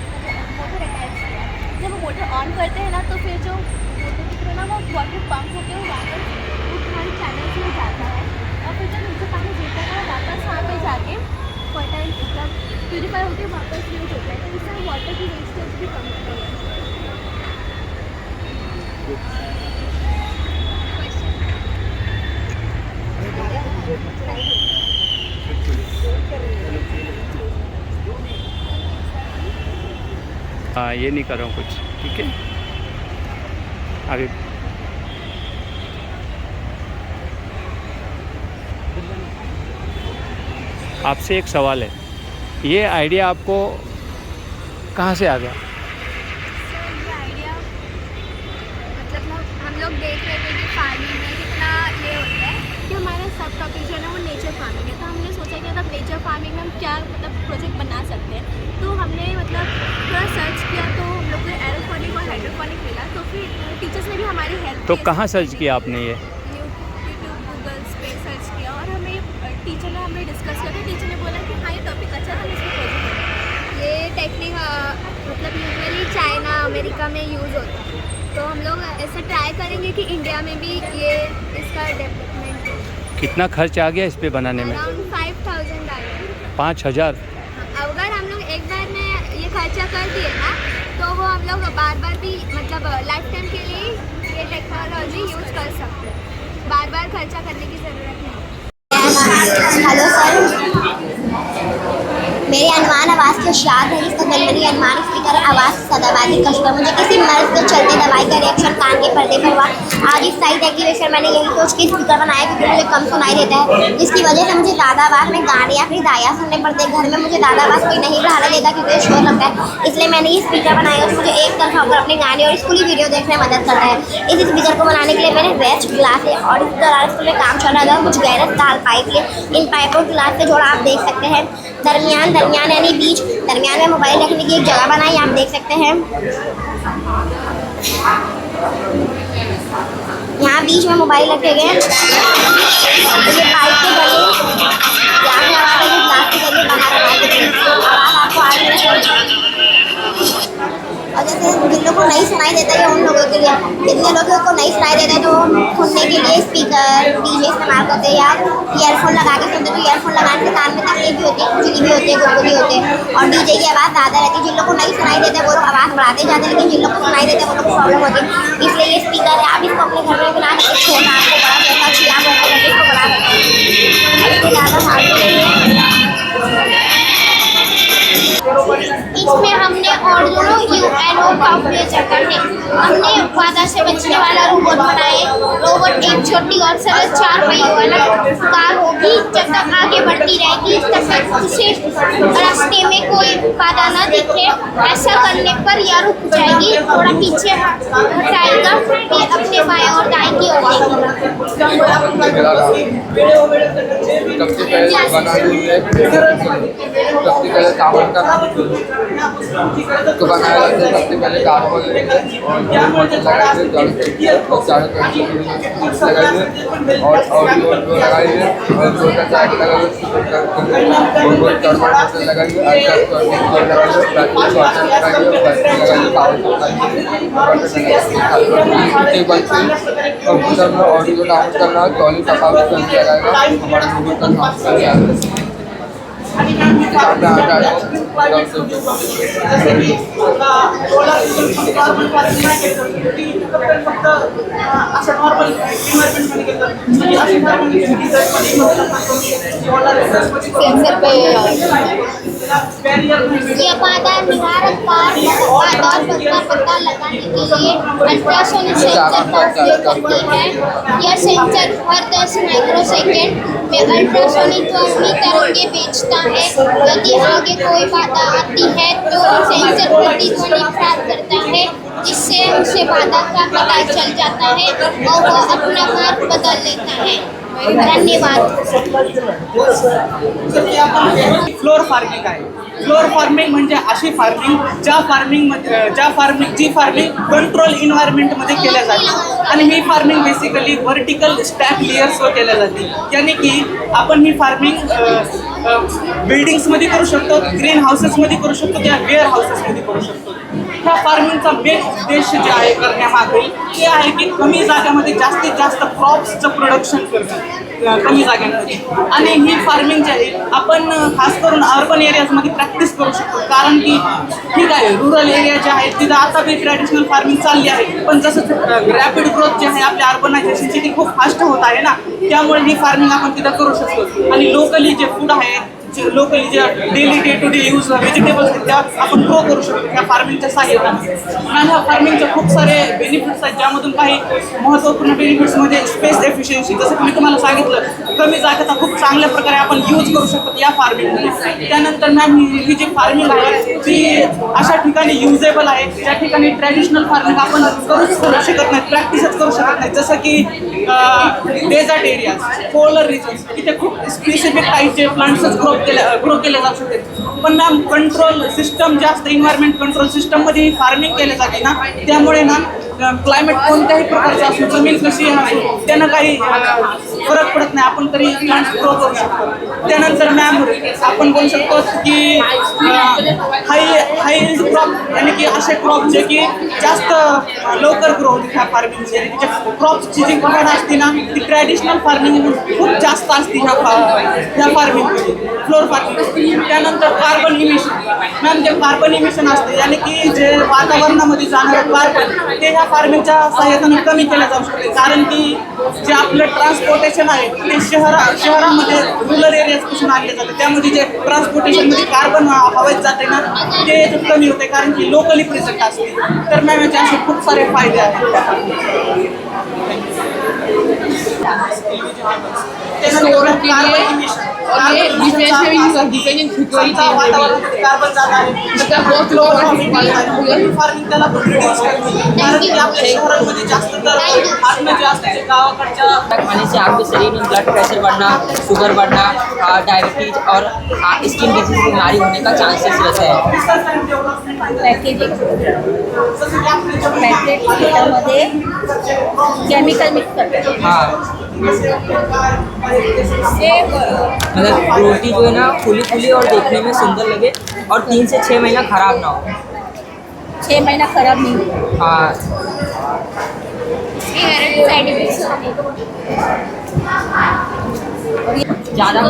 मोटर अटैच किया, जब वो मोटर ऑन करते हैं ना तो फिर जो मोटर की तरह ना वो वाटर पंप होकर वो वाटर पैनल्स में जाता है और फिर जब नीचे पानी गिरता है वापस वहाँ पे जाके फर्टाइल एकदम प्यूरीफाई होकर वापस यूज होता है, तो इससे हम वाटर की वेस्टेज भी कम करते हैं। हाँ, ये नहीं कर रहा हूँ कुछ, ठीक है। आगे आपसे एक सवाल है, ये आइडिया आपको कहाँ से आ गया? ये आइडिया मतलब हम लोग देख रहे थे कि फार्मिंग में कितना ये होता है कि हमारा सब टॉपिक जो है ना वो नेचर फार्मिंग है, तो हमने सोचा कि मतलब नेचर फार्मिंग में हम क्या मतलब प्रोजेक्ट बना सकते हैं। तो हमने मतलब थोड़ा सर्च किया तो हम लोग को एरोपोनिक और हाइड्रोपोनिक मिला, तो फिर टीचर्स ने भी हमारी हेल्प तो कहाँ सर्च किया आपने ये? यूट्यूब गूगल पे सर्च किया और हमें टीचर ने हमने डिस्कस किया, तो टीचर ने बोला कि हाँ ये टॉपिक अच्छा है, हम इसमें प्रोजेक्ट करें। ये टेक्निक मतलब यूजुअली चाइना अमेरिका में यूज़ होता है, तो हम लोग ऐसे ट्राई करेंगे कि इंडिया में भी ये इसका डेवलपमेंट हो। कितना खर्च आ गया इस पे बनाने में? अराउंड 5000 आया। 5000? अगर हम लोग एक बार में ये खर्चा कर दिए ना तो वो हम लोग बार बार भी मतलब लाइफ टाइम के लिए ये टेक्नोलॉजी यूज़ कर सकते हैं, बार बार खर्चा करने की ज़रूरत नहीं। हेलो सर, मेरे अनुमान आवाज़ के शाद है, जिसका गलबरी अनुमान स्पीकर आवाज़ सदाबादी कश्ता। मुझे किसी मर्ज के चलते दवाई का रिएक्शन कान के पर्दे पर हुआ। आज इस साइट एक्टिवेशन मैंने यही सोच के स्पीकर बनाया क्योंकि मुझे कम सुनाई देता है, जिसकी वजह से मुझे ज़्यादा आवाज़ में गाने या फिर दाया सुनने पड़ते हैं। घर में मुझे ज़्यादा आवाज़ कोई नहीं बढ़ाने देता क्योंकि शोर लगता है, इसलिए मैंने ये स्पीकर बनाया और मुझे एक तरफा होकर अपने गाने और स्कूली वीडियो देखने में मदद करता है। इस स्पीकर को बनाने के लिए मैंने वेस्ट ग्लास है और इस दौरान स्कूल में काम चल रहा था, कुछ गैरस दाल पाइप लिए इन पाइपों ग्लास से जोड़ा, आप देख सकते हैं। दरमियान यानी बीच, दरमियान में मोबाइल रखने की एक जगह बनाई, आप देख सकते हैं। यहाँ बीच में मोबाइल रखे गए, ये पाइप के जरिए ग्लास लगा देंगे, ग्लास के जरिए बाहर आवाज़ आपको आ रही है। और जैसे जिन लोगों को नहीं सुनाई देता है उन लोगों के लिए, जितने लोगों को नहीं सुनाई देता है तो सुनने के लिए स्पीकर डीजे इस्तेमाल करते हैं या ईयरफोन लगा के सुनते, तो ईयरफोन लगाने से कान में तकलीफ भी होती है, खुजली भी होती है, गुदगुदी होते हैं और डीजे की आवाज़ ज़्यादा रहती है। जिन लोगों को नहीं सुनाई देता वो लोग आवाज़ बढ़ाते जाते हैं, लेकिन जिन लोग को सुनाई देता है वो लोग को प्रॉब्लम होती है। इसलिए ये स्पीकर है, आप इसको अपने घर में बना सकते, छोटा आपको बड़ा जैसा अच्छी आप इसको बना सकते हैं, ज़्यादा फालतू। इसमें हमने ऑर्डिनो यूएनओ का उपयोग करके हमने वादा से बचने वाला रोबोट बनाए। रोबोट एक छोटी और सरल 4 पहियों वाला कार होगी, जब तक आगे बढ़ती रहेगी तब तक उसे रास्ते में कोई बाधा न दिखे। ऐसा करने पर यह रुक जाएगी, थोड़ा पीछे हटाएगा, फिर अपने बाएं और दाएं की ओर तो बनाया सबसे पहले कार को लगाएंगे और लगाएंगे और दो का चार्ज लगाएंगे कंप्यूटर में ऑडियो डाउनलोड करना, कॉलिंग का काम लगाएगा, हमारा गूगल का काम ये बाधा निवारक और पता लगाने के लिए अल्ट्रासोनिक सेंसर का उपयोग करती है। यह सेंसर हर 10 माइक्रोसेकंड में अल्ट्रासोनिक ध्वनि तरंगें भेजता है। यदि आगे कोई बाधा आती है तो सेंसर प्रतिध्वनि प्राप्त करता है, जिससे उसे बाधा का पता चल जाता है और वह अपना मार्ग बदल लेता है। धन्यवाद। फ्लोर फार्मिंग आहे। फ्लोर फार्मिंग म्हणजे अशी फार्मिंग जी फार्मिंग कंट्रोल इन्व्हायरमेंटमध्ये केल्या जाते आणि ही फार्मिंग बेसिकली व्हर्टिकल स्टॅक लेयर्सवर केल्या जाते, यानी की आपण ही फार्मिंग बिल्डिंग्समध्ये करू शकतो, ग्रीन हाऊसेसमध्ये करू शकतो किंवा वेअर हाऊसेसमध्ये करू शकतो। ह्या फार्मिंगचा मेन उद्देश जे आहे करण्यामागे ते आहे की कमी जागेमध्ये जास्तीत जास्त क्रॉप्सचं प्रोडक्शन करणं कमी जागेमध्ये. आणि ही फार्मिंग जी आहे आपण खास करून अर्बन एरियाजमध्ये प्रॅक्टिस करू शकतो, कारण की ठीक आहे रुरल एरिया जे आहेत तिथं आता बी ट्रॅडिशनल फार्मिंग चालली आहे, पण जसं रॅपिड ग्रोथ जे आहे आपल्या अर्बनायझेशनची ती खूप फास्ट होत आहे ना, त्यामुळे ही फार्मिंग आपण तिथं करू शकतो. आणि लोकली जे फूड आहे लोकली जे daily day to day use vegetables आहेत त्या आपण ग्रो करू शकतो ह्या फार्मिंगच्या सहाय्याने. आणि ह्या फार्मिंगचे खूप सारे बेनिफिट्स आहेत, ज्यामधून काही महत्त्वपूर्ण बेनिफिट्स म्हणजे स्पेस एफिशियन्सी, जसं की मी तुम्हाला सांगितलं कमी जागेचा खूप चांगल्या प्रकारे आपण यूज करू शकतो या फार्मिंगमध्ये. त्यानंतर मॅम ही जी फार्मिंग आहे ती अशा ठिकाणी युजेबल आहे ज्या ठिकाणी ट्रॅडिशनल फार्मिंग आपण करू शकत नाही, प्रॅक्टिसच करू शकत नाही, जसं की डेझर्ट एरियाज, पोलर रिजन्स, इथे खूप स्पेसिफिक टाईपचे प्लांट्सच ग्रो केले जाऊ शकते. पण मॅम कंट्रोल सिस्टम जास्त इन्व्हायरमेंट कंट्रोल सिस्टममध्ये ही फार्मिंग केले जाते ना, त्यामुळे ना क्लायमेट कोणत्याही प्रकारचं असो, जमीन कशी असो, त्यानं काही फरक पडत नाही, आपण तरी प्लांट्स ग्रो करू शकतो. त्यानंतर मॅम आपण बोलू शकतो की हाय क्रॉप, यानी की असे क्रॉप जे की जास्त लवकर ग्रो होते ह्या फार्मिंगची. आणि क्रॉप्सची जी प्रमाण असते ना ती ट्रॅडिशनल फार्मिंग खूप जास्त असते ह्या फार्मिंगमध्ये, फ्लोर फार्मिंग. त्यानंतर कार्बन इमिशन, मॅम जे कार्बन इमिशन असते यानी की जे वातावरणामध्ये जाणारं कार्बन ते ह्या फार्मिंगच्या सहाय्याने कमी केलं जाऊ शकते, कारण की जे आपलं ट्रान्सपोर्टेशन आहे ते शहरामध्ये रुरल एरियाजपासून आणले जाते, त्यामध्ये जे ट्रान्सपोर्टेशनमध्ये कार्बन हवेत जाते ना ते कमी होते, कारण की लोकली प्रेझेंट असते. तर मॅम याचे असे खूप सारे फायदे आहेत. त्यानंतर कार्बन इमिशन, कार्बन जात आहे फार्मिंग त्याला कारण की आपल्या शहरांमध्ये जास्त तर आत्म जे असते गावाकडच्या खाने से आपके शरीर में ब्लड प्रेशर बढ़ना, शुगर बढ़ना, डायबिटीज और स्किन डिजीज बीमारी होने का चांसेस रहता है. पॅकेजिंग त्यामध्ये केमिकल मिक्स करतात. हाँ मतलब रोटी जो है ना फूली फूली और देखने में सुंदर लगे और 3 से 6 महीना खराब ना हो. 6 महीना खराब नहीं हो. हाँ ज़्यादा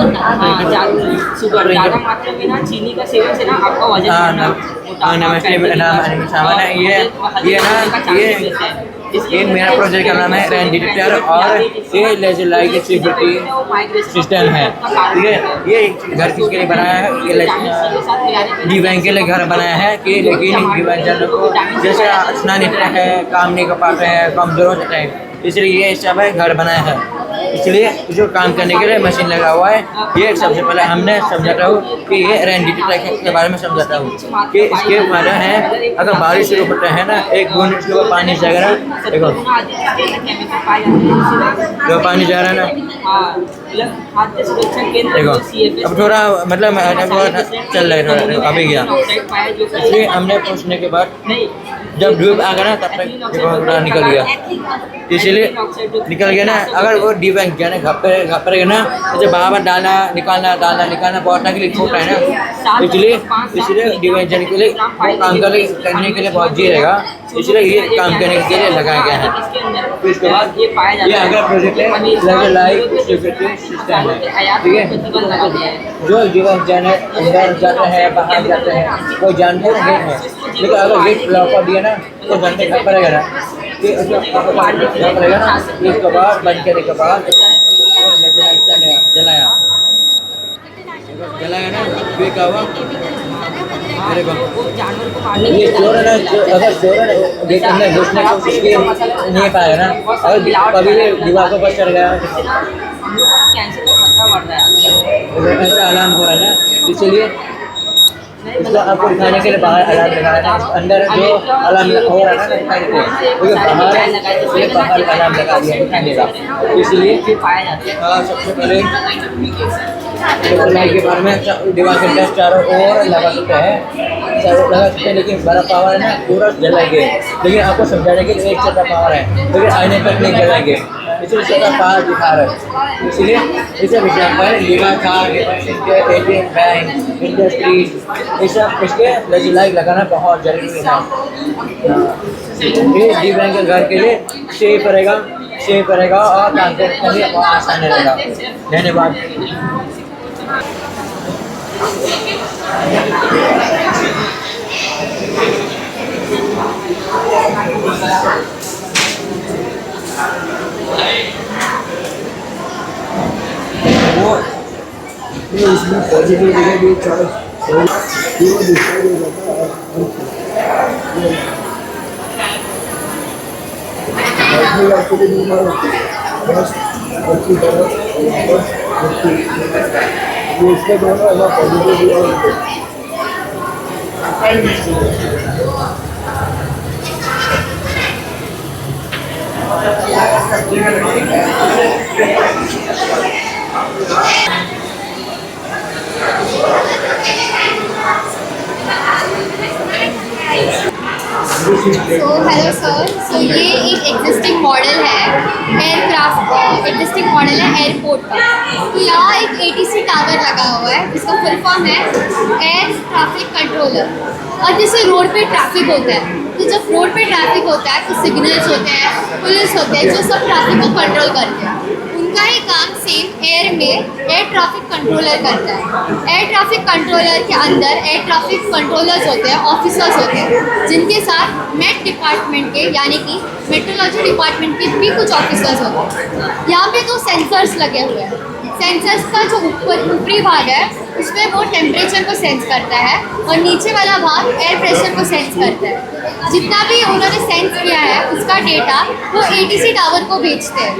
शुगर ज़्यादा मात्रा में ना चीनी का सेवन से ना आपका वजन ये मेरा प्रोजेक्ट का नाम है रैन डिटेक्टर और ये लेजलाइक सिस्टम है. ये घर किसके लिए बनाया है, ये दिव्यांग के लिए घर बनाया है कि लेकिन दिव्यांगजन को जैसे स्नान है, काम नहीं कर पाते हैं, कमजोर हो जाते हैं, इसलिए ये सब है घर बनाया है. इसलिए जो काम करने के लिए मशीन लगा हुआ है. ये सबसे पहले हमने समझाता हूँ कि ये रैन डिटेक्टर के बारे में समझाता हूँ कि इसके फायदा है. अगर बारिश शुरू होता है ना, एक बूंद उसके ऊपर पानी जाएगा ना, देखो जो पानी जा रहा है ना, देखो अब थोड़ा मतलब चल रहा है, थोड़ा अभी गया. इसलिए हमने पूछने के बाद जब धूप आ गया ना तब तक देखो थोड़ा निकल गया, इसीलिए निकल गया ना. अगर वो डिवाइन गया ना घपरेगा ना, तो बार डालना निकालना बहुत तकलीफ होता है ना, इसलिए डिवाइन जाने के लिए वो काम करने के लिए बहुत जी रहेगा, इसलिए ये काम करने के लिए लगाया गया है. इसके बाद ये अगला प्रोजेक्ट है लाइव सिस्टम है. ठीक है, जो डिवाइन जाने अंदर जाता है बाहर जाता है वो जानते हैं गेट है, लेकिन अगर गेट लॉक कर दिया ना तो बंद करना पड़ेगा ना, कि पड़ेगा ना. इसके बाद बंद करने के बाद जलाया ना, फिर क्या हुआ, अरे ये चोर है ना, अगर चोर है गेट के अंदर घुसने की कोशिश की नहीं पाएगा ना, और कभी भी दीवार को पर चढ़ गया कैंसर का खतरा बढ़ रहा है. ऐसा अलार्म हो रहा है ना, इसलिए इसको आपको दिखाने के लिए बाहर अलार्म लगाना है. अंदर जो अलार्म हो रहा है ना बाहर अलार्म लगा दिया दिखाने का, इसलिए सबसे पहले लाइट के बारे में दीवार के टेस्ट चारों ओर लगा सकते हैं, लेकिन बड़ा पावर है ना पूरा जलाएंगे, लेकिन आपको समझाने के लिए एक छोटा पावर है, लेकिन आने तक नहीं जलाएंगे. इसलिए इसका पावर दिखा रहा है। इसलिए इसे example लीवा car, ATM, bank, industry, इसके लाइक लगाना बहुत जरूरी है। ये डी बैंक के घर के लिए सेफ रहेगा और काम करने बहुत आसान रहेगा। धन्यवाद। इसमें पॉजिटिव नेगेटिव चार्ज वो डिसाइड हो जाता है। आपको भी बस अच्छी तरह ये इसके दोनों अलग पॉजिटिव और हेलो सर, सो ये एक एग्जिस्टिंग मॉडल है एयरपोर्ट का। तो यहाँ एक ATC टावर लगा हुआ है जिसका फुल फॉर्म है एयर ट्रैफिक कंट्रोलर। और जैसे रोड पे ट्रैफिक होता है, तो जब रोड पे ट्रैफिक होता है तो सिग्नल्स होते हैं, पुलिस होते हैं जो सब ट्रैफिक को कंट्रोल करते हैं। उनका ही काम सेम एयर में एयर ट्रैफिक कंट्रोलर करता है। एयर ट्रैफिक कंट्रोलर के अंदर एयर ट्रैफिक कंट्रोलर्स होते हैं, ऑफिसर्स होते हैं, जिनके साथ मेट डिपार्टमेंट के यानी कि मेट्रोलॉजी डिपार्टमेंट के भी कुछ ऑफिसर्स होते हैं। यहाँ पे 2 सेंसर्स लगे हुए हैं। सेंसर्स का जो ऊपरी भाग है उसमें वो टेम्परेचर को सेंस करता है और नीचे वाला भाग एयर प्रेशर को सेंस करता है। जितना भी उन्होंने सेंस किया है उसका डेटा वो ATC टावर को भेजते हैं।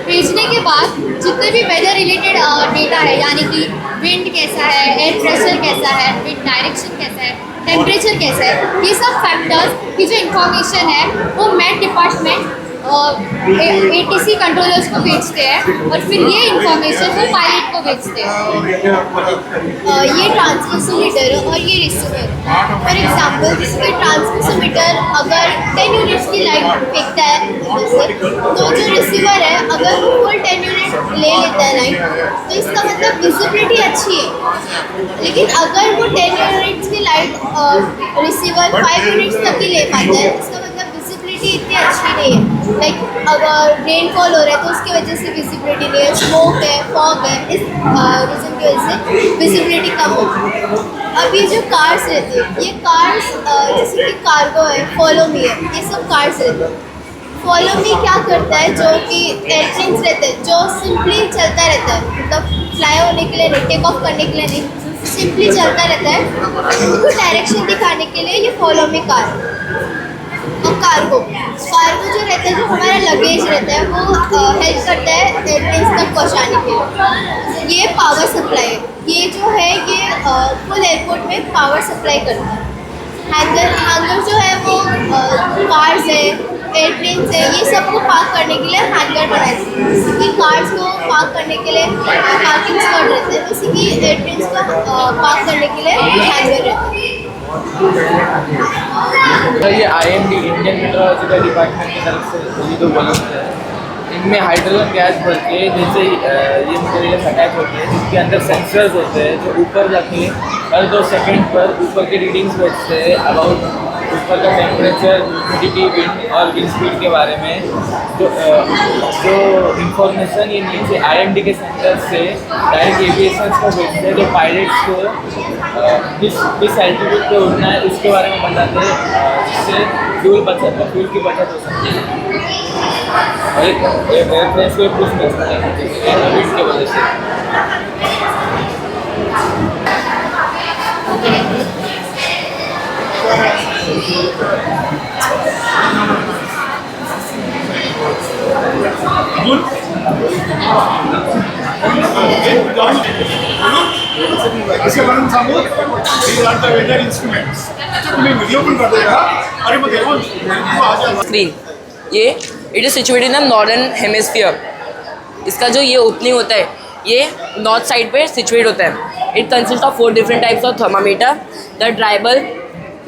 भेजने के बाद जितने भी वेदर रिलेटेड डेटा है, यानी कि विंड कैसा है, एयर प्रेशर कैसा है, विंड डायरेक्शन कैसा है, टेम्परेचर कैसा है, ये सब फैक्टर्स की जो इन्फॉर्मेशन है वो मेट डिपार्टमेंट ATC कंट्रोलर्स को भेजते हैं और फिर ये इन्फॉर्मेशन वो पायलट को भेजते हैं। ये ट्रांसमिटर और ये रिसीवर। फॉर एग्जांपल जिसके ट्रांसमिटर अगर 10 यूनिट्स की लाइट फेंकता है जैसे, तो जो रिसीवर है अगर वो फुल 10 यूनिट ले लेता है लाइट, तो इसका मतलब विजिबिलिटी अच्छी है। लेकिन अगर वो 10 यूनिट्स की लाइट रिसीवर 5 यूनिट्स तक ही ले पाता है, इसका मतलब विजिबिलिटी इतनी अच्छी नहीं है। लाइक अगर रेनफॉल हो रहा है तो उसकी वजह से विजिबिलिटी नहीं है, स्मोक है, फॉग है, इस रीज़न की वजह से विजिबिलिटी कम होती है। अब ये जो कार्स रहती है, ये कार्स जैसे कि कार्गो है, फॉलो मी है, ये सब कार्स रहते हैं। फॉलो मी क्या करता है, जो कि एयरप्लेन्स रहते हैं जो सिंपली चलता रहता है, मतलब फ्लाई होने के लिए नहीं, टेक ऑफ करने के लिए नहीं, सिंपली चलता रहता है। उनको डायरेक्शन दिखाने के लिए ये फॉलो मी कार। और कार्गो जो रहता है, जो हमारा लगेज रहता है, वो हेल्प करता है एयरप्लेन्स तक पहुंचाने के लिए। ये पावर सप्लाई है, ये जो है ये फुल एयरपोर्ट में पावर सप्लाई करता है। हैंगर जो है वो कार्स है, एयरप्लेन्स है, ये सबको पार्क करने के लिए हैंगर बनाए थे। जैसे कि कार्स को पार्क करने के लिए पार्किंग स्पॉट रहते हैं, जैसे कि एयरप्लेन्स को पार्क करने के लिए हैंगर रहते हैं। ये IMD इंडियन मेट्रोलॉजिकल डिपार्टमेंट की तरफ से ये 2 बलून है। इनमें हाइड्रोजन गैस भर के जैसे ये मटेरियल अटैच होते हैं, जिसके अंदर सेंसर्स होते हैं जो ऊपर जाके हर 2 सेकंड पर ऊपर के रीडिंग्स भेजते हैं अबाउट ऊपर का टेम्परेचर, ह्यूमिडिटी, विंड और विंड स्पीड के बारे में। जो इंफॉर्मेशन ये नीचे IMD के सेंटर से डायरेक्ट एविएशन को भेजते हैं, जो पायलट्स को किस एल्टीट्यूड पे उड़ना है उसके बारे में बताते हैं, जिससे फ्यूल की बचत हो सकती है। और एयरप्लेन्स को कुछ मिल सकता है विंड की वजह से। इसके बारे में सांगू वेदर इंस्ट्रूमेंट्स तुम्ही व्हिडिओ पण करते का? अरे मग स्क्रीन ये it is situated in northern hemisphere. इसका जो ये ओपनिंग होता है ये नॉर्थ साइड पे सिचुएट होता है। It consist of 4 different types of thermometer, the dry bulb,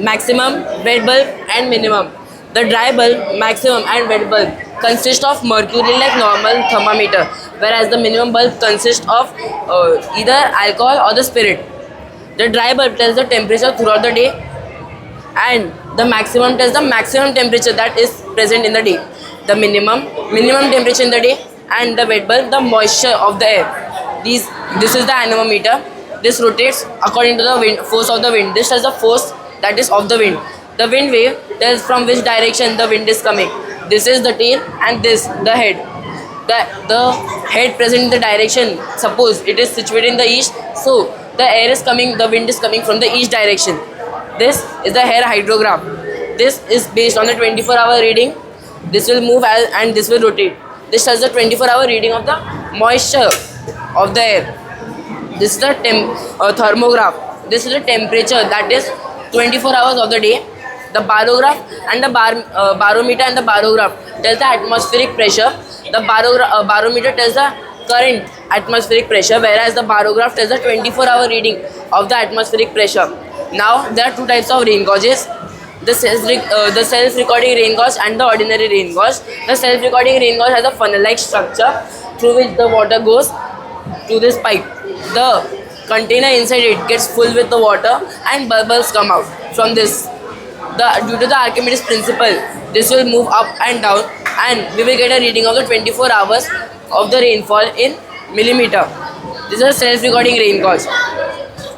maximum, wet bulb and minimum. The dry bulb, maximum and wet bulb consists of mercury like normal thermometer, whereas the minimum bulb consists of either alcohol or the spirit. The dry bulb tells the temperature throughout the day, and the maximum tells the maximum temperature that is present in the day. The minimum temperature in the day, and the wet bulb the moisture of the air. This is the anemometer. This rotates according to the force of the wind. This has the force that is of the wind. The wind wave tells from which direction the wind is coming. This is the tail, and this the head. The head present in the direction. Suppose it is situated in the east, so the wind is coming from the east direction. This is the air hydrograph. This is based on the 24-hour reading. This will move and this will rotate. This has the 24-hour reading of the moisture of the air. This is the thermograph. This is the temperature that is 24 hours of the day. The barograph and the barometer and the barograph tells the atmospheric pressure. The barometer tells the current atmospheric pressure, whereas the barograph tells the 24-hour reading of the atmospheric pressure. Now there are two types of rain gauges: the self-recording rain gauge and the ordinary rain gauge. The self-recording rain gauge has a funnel-like structure through which the water goes to this pipe. The container inside it gets full with the water and bubbles come out from this. Due to the Archimedes principle, this will move up and down, and we will get a reading of the 24 hours of the rainfall in millimeter. This is a self-recording rain gauge.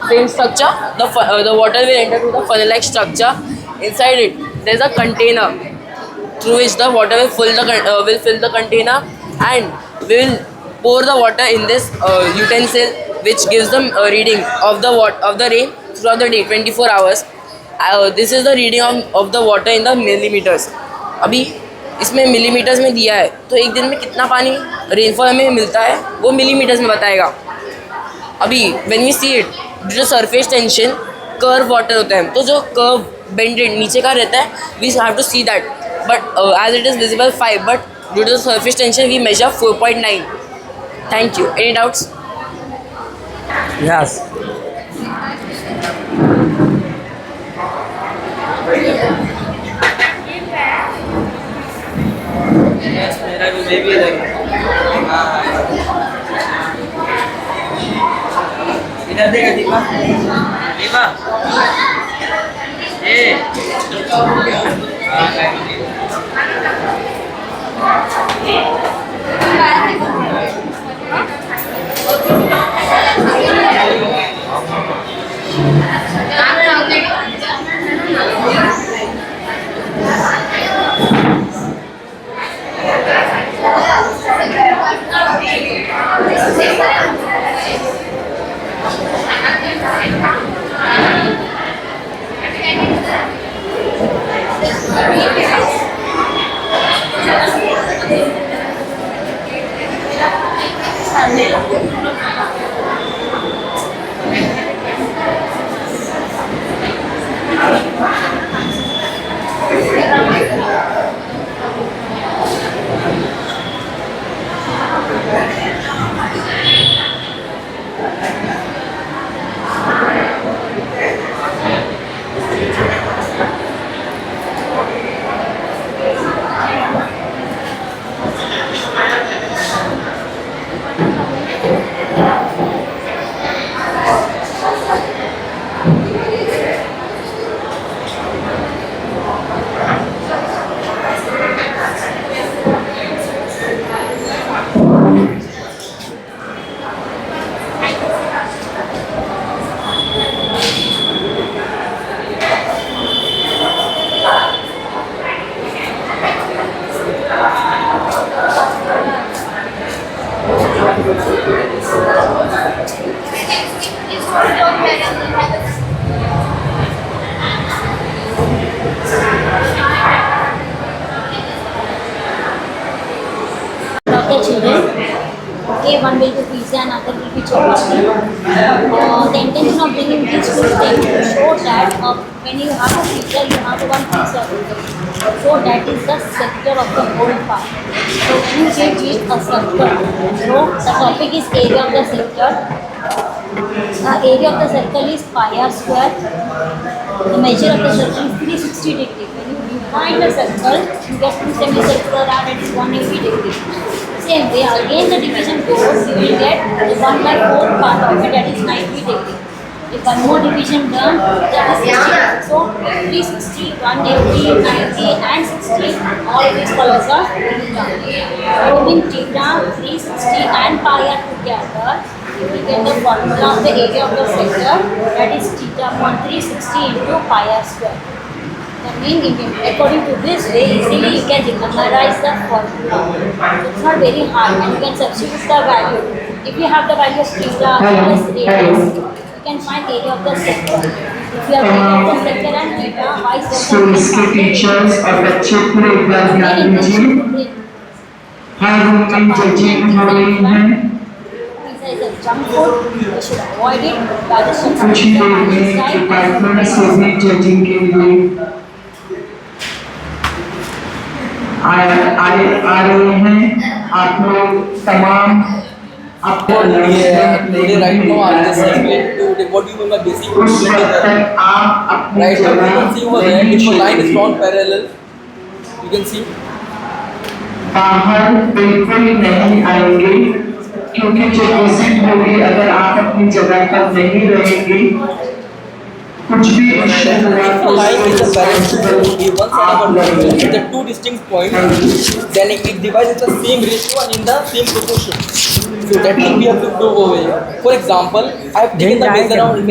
Same structure, the water will enter through the funnel-like structure. Inside it, there is a container through which the water will fill the container, and we will pour the water in this utensil, which gives the reading of the rain throughout the day, 24 hours. This is the reading of the water in the millimeters. अभी इसमें मिलीमीटर्स में दिया है, तो एक दिन में कितना पानी रेनफॉल हमें मिलता है वो मिलीमीटर्स में बताएगा. अभी when we see it, due to surface tension curve water होता है, तो जो कर्व बेंडेड नीचे का रहता है, we have to see that, but as it is visible 5, but due to surface tension we measure 4.9. Thank you. Any doubts? Yes. मेरा भी इधर देखा Deepa Okay, one will be pizza and other will be chocolate. The intention of bringing these two things to show that when you have a feature, you have one feature. So that is the sector of the whole part. So when you say just a sector, so the topic is area of the sector. The area of the circle is pi r square. The measure of the circle is 360 degree. When you define the circle, you get two semicircular arc that is 180 degree. Same way, again the division goes, you will get the 1/4 part of it, that is 90 degree. If one more division done, that is 60. So 360, 180, 90 and 60, all these colors are moving theta, 360 and pi r together. You will get the formula of the area of the sector, that is theta upon 360 into pi r square. That means according to this way, easily you can memorize the formula. It's not very hard, and you can substitute the value. If you have the value of theta plus radius, you can find area of the sector. If you have area of the sector and theta, vice versa. So इसके टीचर्स और बच्चे पूरे एक बार ध्यान दीजिए। हर रूम में जजिंग हो रही है। Is a junk food, you should avoid it. Digestion कुछ ही देर में डिपार्टमेंट से भी जजिंग के लिए आ रहे हैं। आप लोग तमाम आपको right now are listening to what you mean by basic उस वक्त तक आप अपनी राइट नाउ जगह you can see over there if line is not parallel you can see बाहर बिल्कुल नहीं आएंगे, क्योंकि जो विजिट होगी अगर आप अपनी जगह पर नहीं रहेंगे, कुछ भी इश्यू हुआ तो line is a parallel if one side of a line is the two distinct points, then it divides the same ratio and in the same proportion. So that thing we have to do over here. For example, I have taken the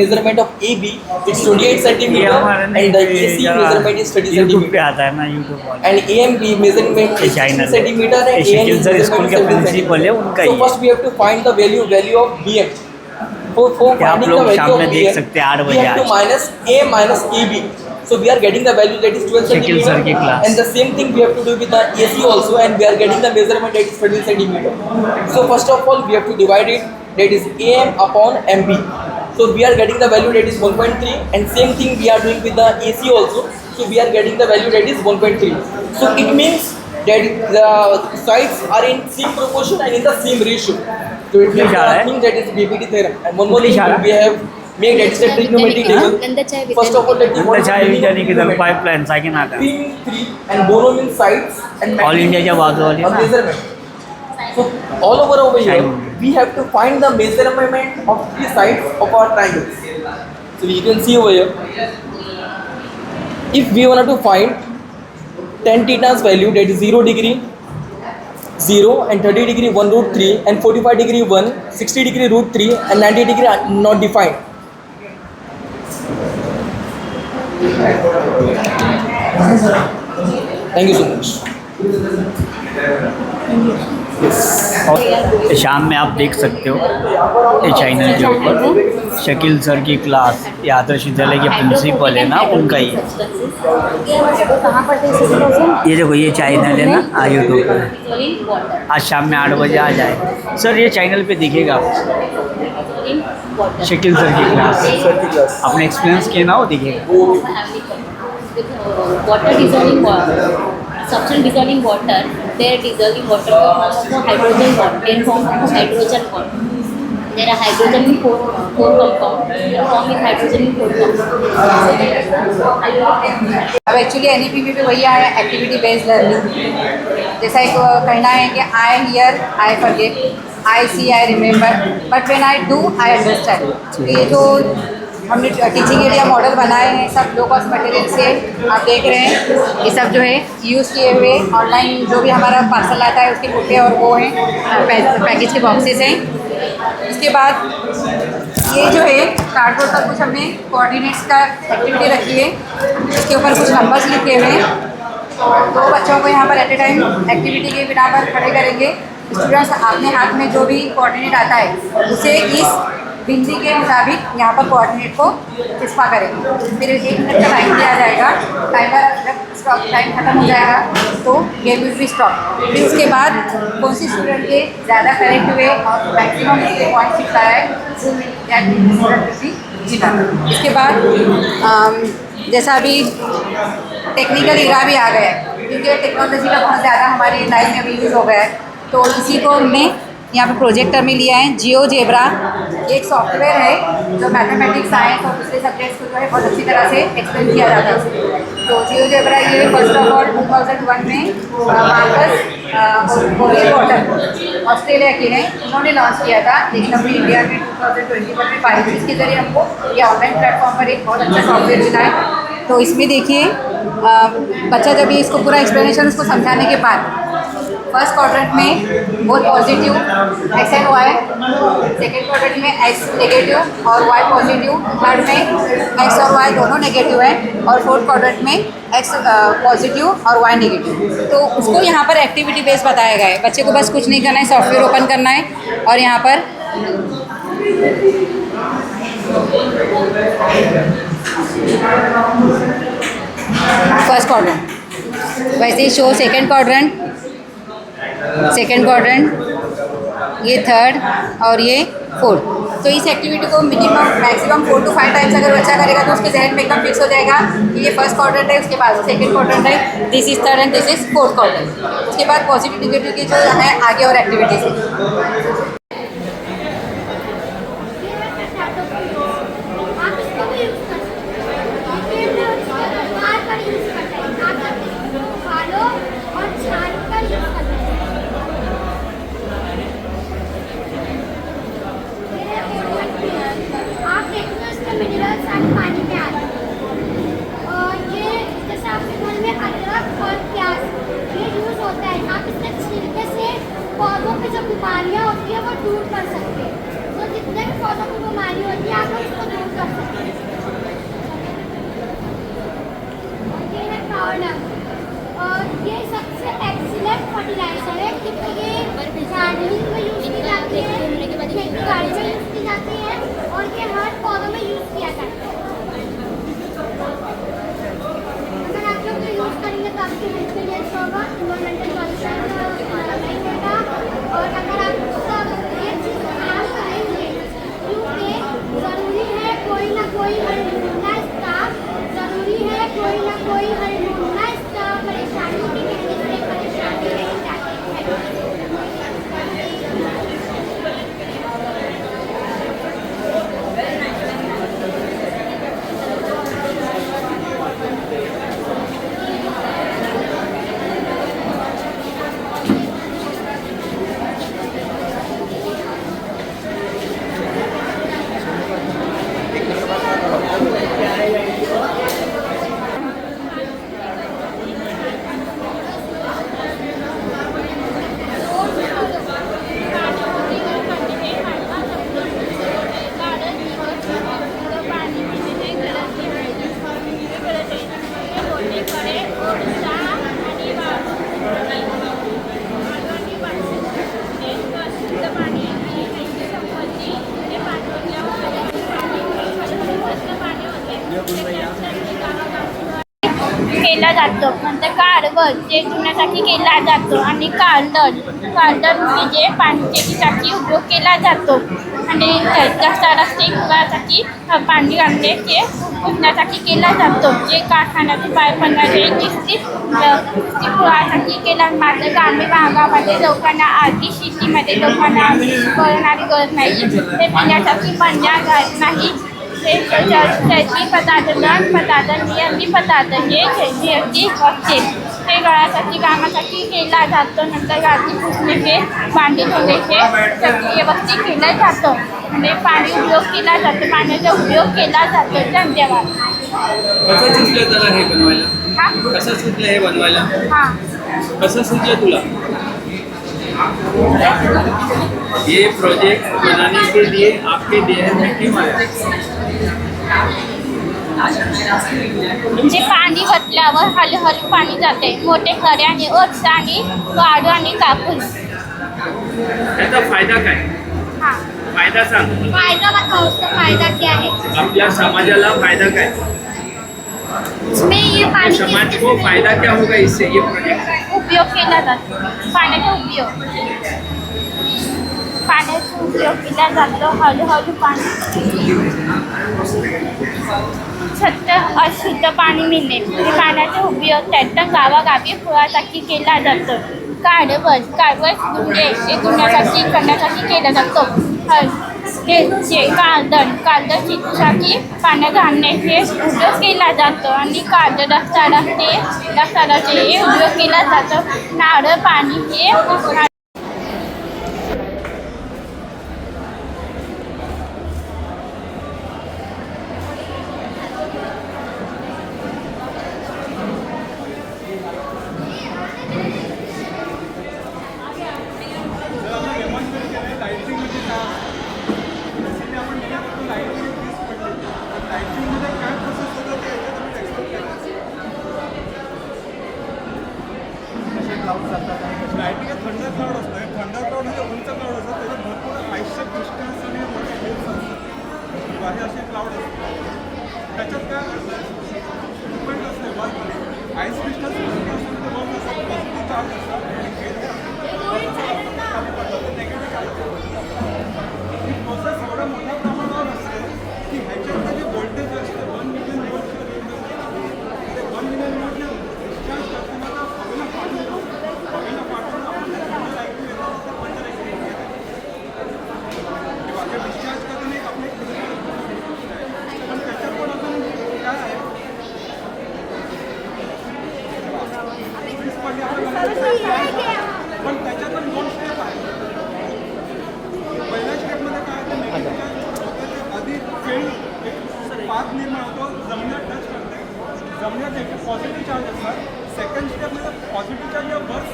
measurement of AB, it's 28 centimeter, and the AC measurement is 30 centimeter. And AMB measurement is 60 centimeter and AN measurement is 70 centimeter. So first we have to find the value of BM. For finding the value of BM, we have to minus A minus AB. So we are getting the value that is 12 centimeter, and the same thing we have to do with the AC also, and we are getting the measurement that is 30 centimeter. So first of all we have to divide it, that is AM upon MB. So we are getting the value that is 1.3, and same thing we are doing with the AC also. So we are getting the value that is 1.3. So it means that the sides are in same proportion and in the same ratio. So it means nothing that is BPT theorem. And one more thing we have made, that is the trigonometric table. First of all, let me pipeline cycle आता 3 and bono means sides and all India जब आगे वाली or measurement. So all over here, we have to find the measurement of three sides of our triangles. So you can see over here, if we wanted to find tan theta's value, that is 0 degree 0 and 30 degree 1√3 and 45 degree 1, 60 degree √3 and 90 degree are not defined. Thank you so much. शाम में आप देख सकते हो ये चैनल के ऊपर शकील सर की क्लास, ये आदर्श विद्यालय के प्रिंसिपल है ना, उनका ही ये देखो ये चैनल है ना यूट्यूब पर। आज शाम में 8 बजे आ जाए सर, ये चैनल पे दिखेगा आपको शकील सर की क्लास, आपने एक्सपीरियंस किया ना, वो दिखेगा। Water dissolving water, substance dissolving water, their dissolving water form of hydrogen bond, they form of hydrogen bond. There are hydrogen in four compound, they form with hydrogen in 4 compound. अब एक्चुअली NEP में भी वही आया, एक्टिविटी बेस्ड लर्निंग। जैसा एक कहना है कि I hear I forget, I see I remember, but when I do I understand. ये जो हमने टीचिंग एरिया मॉडल बनाए हैं, सब लो कॉस्ट मटेरियल से आप देख रहे हैं, ये सब जो है यूज़ किए हुए ऑनलाइन जो भी हमारा पार्सल आता है उसके कुट्टे और वो हैं पैकेज के बॉक्सेस हैं। इसके बाद ये जो है कार्डबोर्ड पर कुछ हमने कोऑर्डिनेट्स का एक्टिविटी रखी है, इसके ऊपर कुछ नंबर्स लिखे हुए हैं। तो 2 बच्चों को यहाँ पर एट ए टाइम एक्टिविटी के बिना पर खड़े करेंगे। स्टूडेंट्स अपने हाथ में जो भी कोऑर्डिनेट आता है उसे इस बिंदी के मुताबिक यहाँ पर कोऑर्डिनेट को चिपका करेंगे। फिर 1 मिनट का टाइम दिया जाएगा, टाइमर जब स्टॉप टाइम खत्म हो जाएगा तो गेम विल बी स्टॉप। फिर उसके बाद कौन सी स्टूडेंट के ज़्यादा करेक्ट हुए और मैक्सिमम इसके पॉइंट चिपका है, इसके बाद जैसा अभी टेक्निकल इरा भी आ गया है, क्योंकि टेक्नोलॉजी का बहुत ज़्यादा हमारी लाइफ में अभी यूज़ हो गया है, तो इसी को हमने यहाँ पे प्रोजेक्टर में लिया है। जियोजेब्रा ये एक सॉफ्टवेयर है जो मैथमेटिक्स, साइंस और दूसरे सब्जेक्ट्स को जो है बहुत अच्छी तरह से एक्सप्लेन किया जाता है। तो जियोजेब्रा ये फर्स्ट ऑफ ऑल 2001 में मार्कस वॉटर ऑस्ट्रेलिया के हैं, उन्होंने लॉन्च किया था, लेकिन हमने इंडिया में 2020 में पाई थी। इसके ज़रिए हमको ये ऑनलाइन प्लेटफॉर्म पर एक बहुत अच्छा सॉफ्टवेयर मिला है। तो इसमें देखिए बच्चा जब ये इसको पूरा एक्सप्लेनेशन उसको समझाने के बाद फर्स्ट क्वाड्रेंट में both positive x and y, second quadrant में एक्स नेगेटिव और वाई पॉजिटिव, थर्ड में एक्स और वाई दोनों नेगेटिव है, और फोर्थ क्वाड्रेंट में एक्स पॉजिटिव और वाई नेगेटिव। तो उसको यहाँ पर एक्टिविटी बेस्ड बताया गया है। बच्चे को बस कुछ नहीं करना है, सॉफ्टवेयर ओपन करना है और यहाँ पर फर्स्ट क्वाड्रेंट, वैसे ही शो सेकेंड क्वाड्रेंट, ये थर्ड और ये फोर्थ। तो इस एक्टिविटी को मैक्सिमम 4 to 5 टाइम्स अगर बच्चा करेगा तो उसके जहन में एकदम फिक्स हो जाएगा कि ये फर्स्ट क्वाड्रेंट है, उसके बाद सेकंड क्वाड्रेंट है, this is third and this is fourth quadrant. उसके बाद पॉजिटिव नेगेटिव की जो है आगे और एक्टिविटीज है। मिनरल्स पानी में आते हैं और ये जैसे आपके घर में अदरक और प्याज ये यूज़ होता है, आप इसके छिलके से पौधों पे जो बीमारियाँ होती है वो दूर कर सकते हैं। तो जितने भी पौधों को बीमारी होती है आप उसको दूर कर सकते हैं। ये है पाउडर और ये सबसे एक्सीलेंट फर्टिलाइजर है, क्योंकि ये गार्डनिंग में यूज़ की जाती है, खेती बाड़ी में यूज़ की जाती है और ये हर पौधों में यूज़ किया जाता है। अगर आप लोग तो यूज़ करेंगे तो आपके हेल्थ के लिए अच्छा होगा, इन्वायरमेंटल पॉल्यूशन नहीं होगा। और अगर आप ये चीज़ काम करेंगे, क्योंकि ज़रूरी है कोई ना कोई हल ढूंढना इसका, ज़रूरी है कोई ना कोई हल ढूंढना इसका। परेशानी की कहने से परेशानी नहीं जाती है। केला जातो, नंतर कारवत जे धुण्यासाठी केला जातो आणि कालदड म्हणजे पाण्याची टाकी उपयोग केला जातो आणि रस्त्यासाठी पाणी आणले ते धुण्यासाठी केला जातो। जे कारखान्याचे पाईपांना पुरासाठी केला, मात्र ग्रामीण भागामध्ये लोकांना आधी शेतीमध्ये लोकांना कळणारी गरज नाही, ते पिण्यासाठी बंड्या जात नाही। शैक्षणिक पदार्थ, नियमित पदार्थ हे शेती असते, ते गळ्यासाठी कामासाठी केला जातो। नंतर गाठी पुसणे हे भांडी धुण्याचे व्यवस्थित केलं जातं आणि पाणी उपयोग केला जातो, पाण्याचा उपयोग केला जातो। धन्यवाद। कसं सुचलं तुला हे बनवायला? कसं सुचलं हे बनवायला? कसं सुचलं तुला? ये प्रोजेक्ट बनाने के लिए आपके देह में क्यों आया? जे पाणी घातल्यावर हळूहळू पाणी जाते, मोठे खरे आणि ओट्स आणि वाळू आणि कापूस। त्याचा फायदा काय? फायदा सांग। फायदा क्या है? आपल्या समाजाला फायदा काय? इसमें ये पानी समाज को फायदा क्या होगा इससे? ये प्रोजेक्ट उपयोग केला जातो, पाण्याचा उपयोग पाण्याचा उपयोग केला जातो. हळूहळू पाणी स्वच्छ अशुद्ध पाणी मिळणे हे पाण्याचा उपयोग त्याच्या गावागावी पुरासाठी केला जातो. काळवट गुंडे हे गुंड्यासाठी करण्यासाठी केला जातो. काळदळ शेतीसाठी पाण्यात घालणे हे उपयोग केला जातो आणि काळदळ रस्त्याचे उपयोग केला जातो. नारळ पाणी हे लायटिंग थंड क्लाउड असतं. थंड क्लाउड म्हणजे उंच क्लाउड असतात. त्याच्यात भरपूर आयुष्य डिस्टन्स आणि हेल्थ असतात. हे असे क्लाउड असतात. त्याच्यात काय मुवमेंट असते बल्बमध्ये. आईस डिस्टन्स असतं ते बल्ब असतात. पॉझिटिव्ह चार्ज असतात आणि निगेटिव्ह चार्ज असतात. ही प्रोसेस एवढ्या मोठ्या प्रमाणावर असते की ह्याच्यातलं जे व्होल्टेज असतं 1 मिलियन वोल्टचं रेंज असते. ते 1 मिलियन वोल्टने डिस्चार्ज करताना हवेला पाठवून डिस्चार्ज करताना एक आपले पण त्याच्यात पण आपण काय आहे पण त्याच्यात पण 2 स्टेप आहे. पहिल्या स्टेपमध्ये काय होतं आधी फील्ड एक पाथ निर्माण होतो. जमिनीला टच करते. जमिनीत एक पॉझिटिव्ह चार्ज असतात. सेकंड स्टेपमध्ये पॉझिटिव्ह चार्ज बस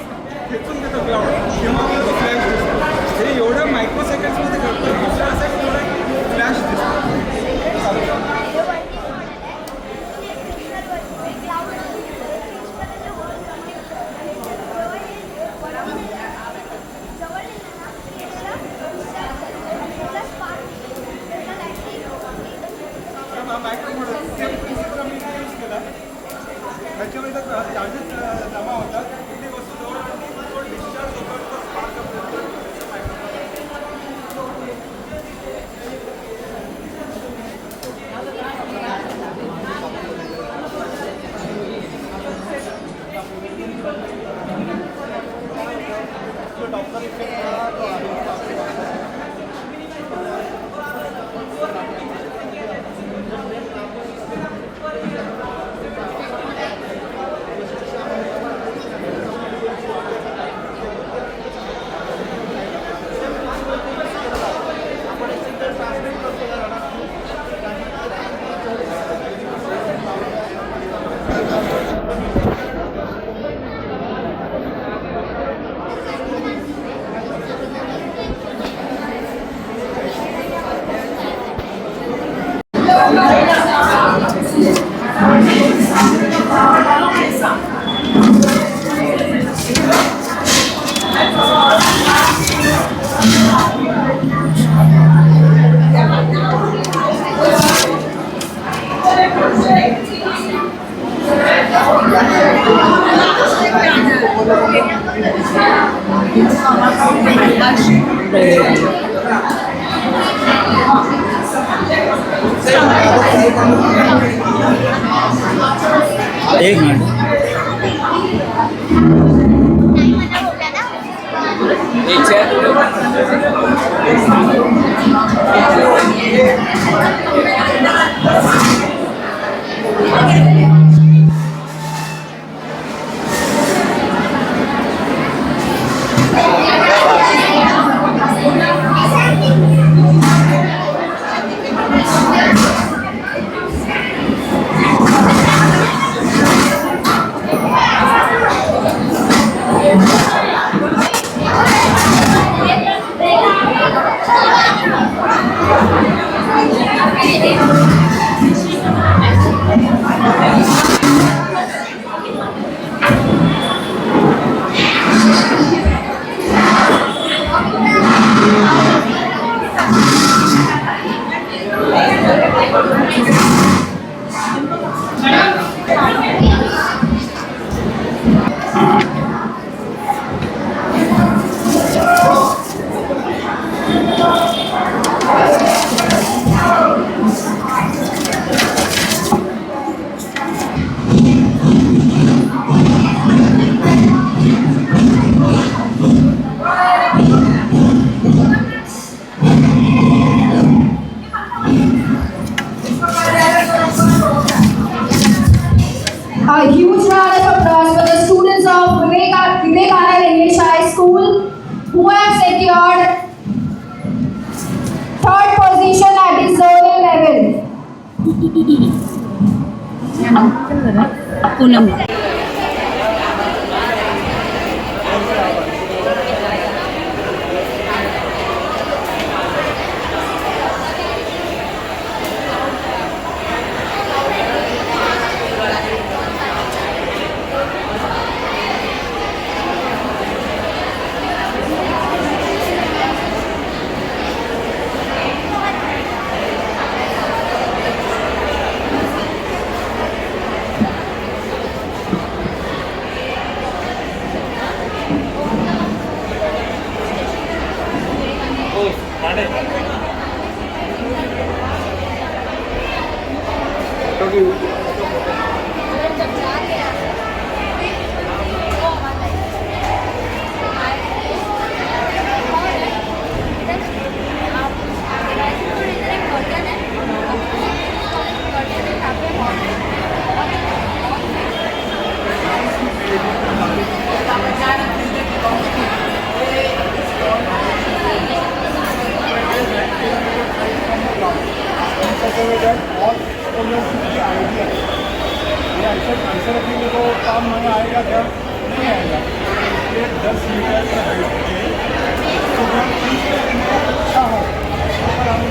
खेचून देतो क्लाउड तेव्हा आपल्याला फ्लॅश दिसतो. हे एवढ्या मायक्रो सेकंड्समध्ये घडतं. दुसऱ्या असेल एवढा फ्लॅश दिसतो. त्याच्यामध्ये चार्जेस जमा होतात. कुठली वस्तू जवळ डिस्चार्ज होतात तर स्पार्क डॉक्टर एक मिनट पूनम। काम में आएगा क्या नहीं आएगा। ये 10 मीटर का अच्छा हो अगर हम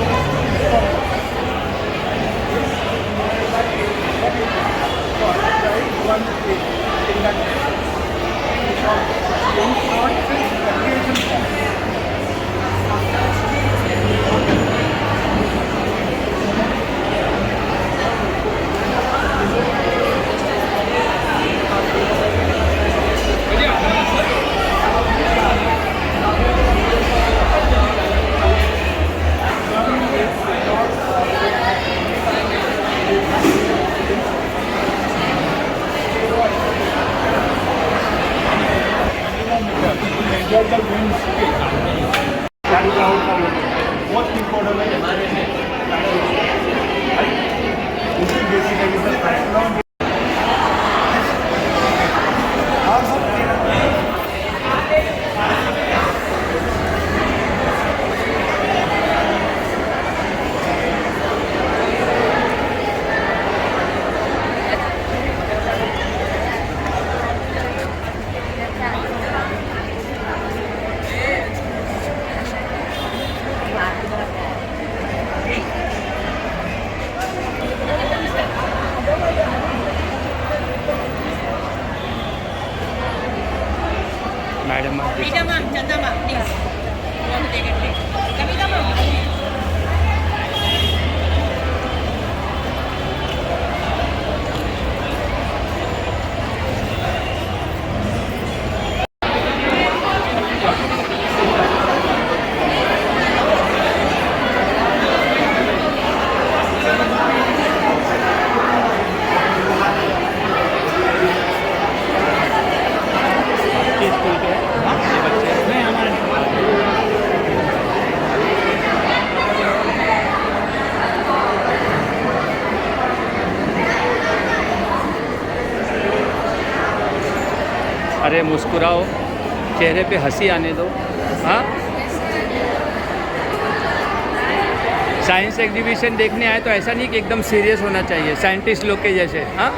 मैडम अरे मुस्कुराओ, चेहरे पे हंसी आने दो। हाँ, साइंस एग्जीबिशन देखने आए तो ऐसा नहीं कि एकदम सीरियस होना चाहिए, साइंटिस्ट लोग के जैसे। हाँ,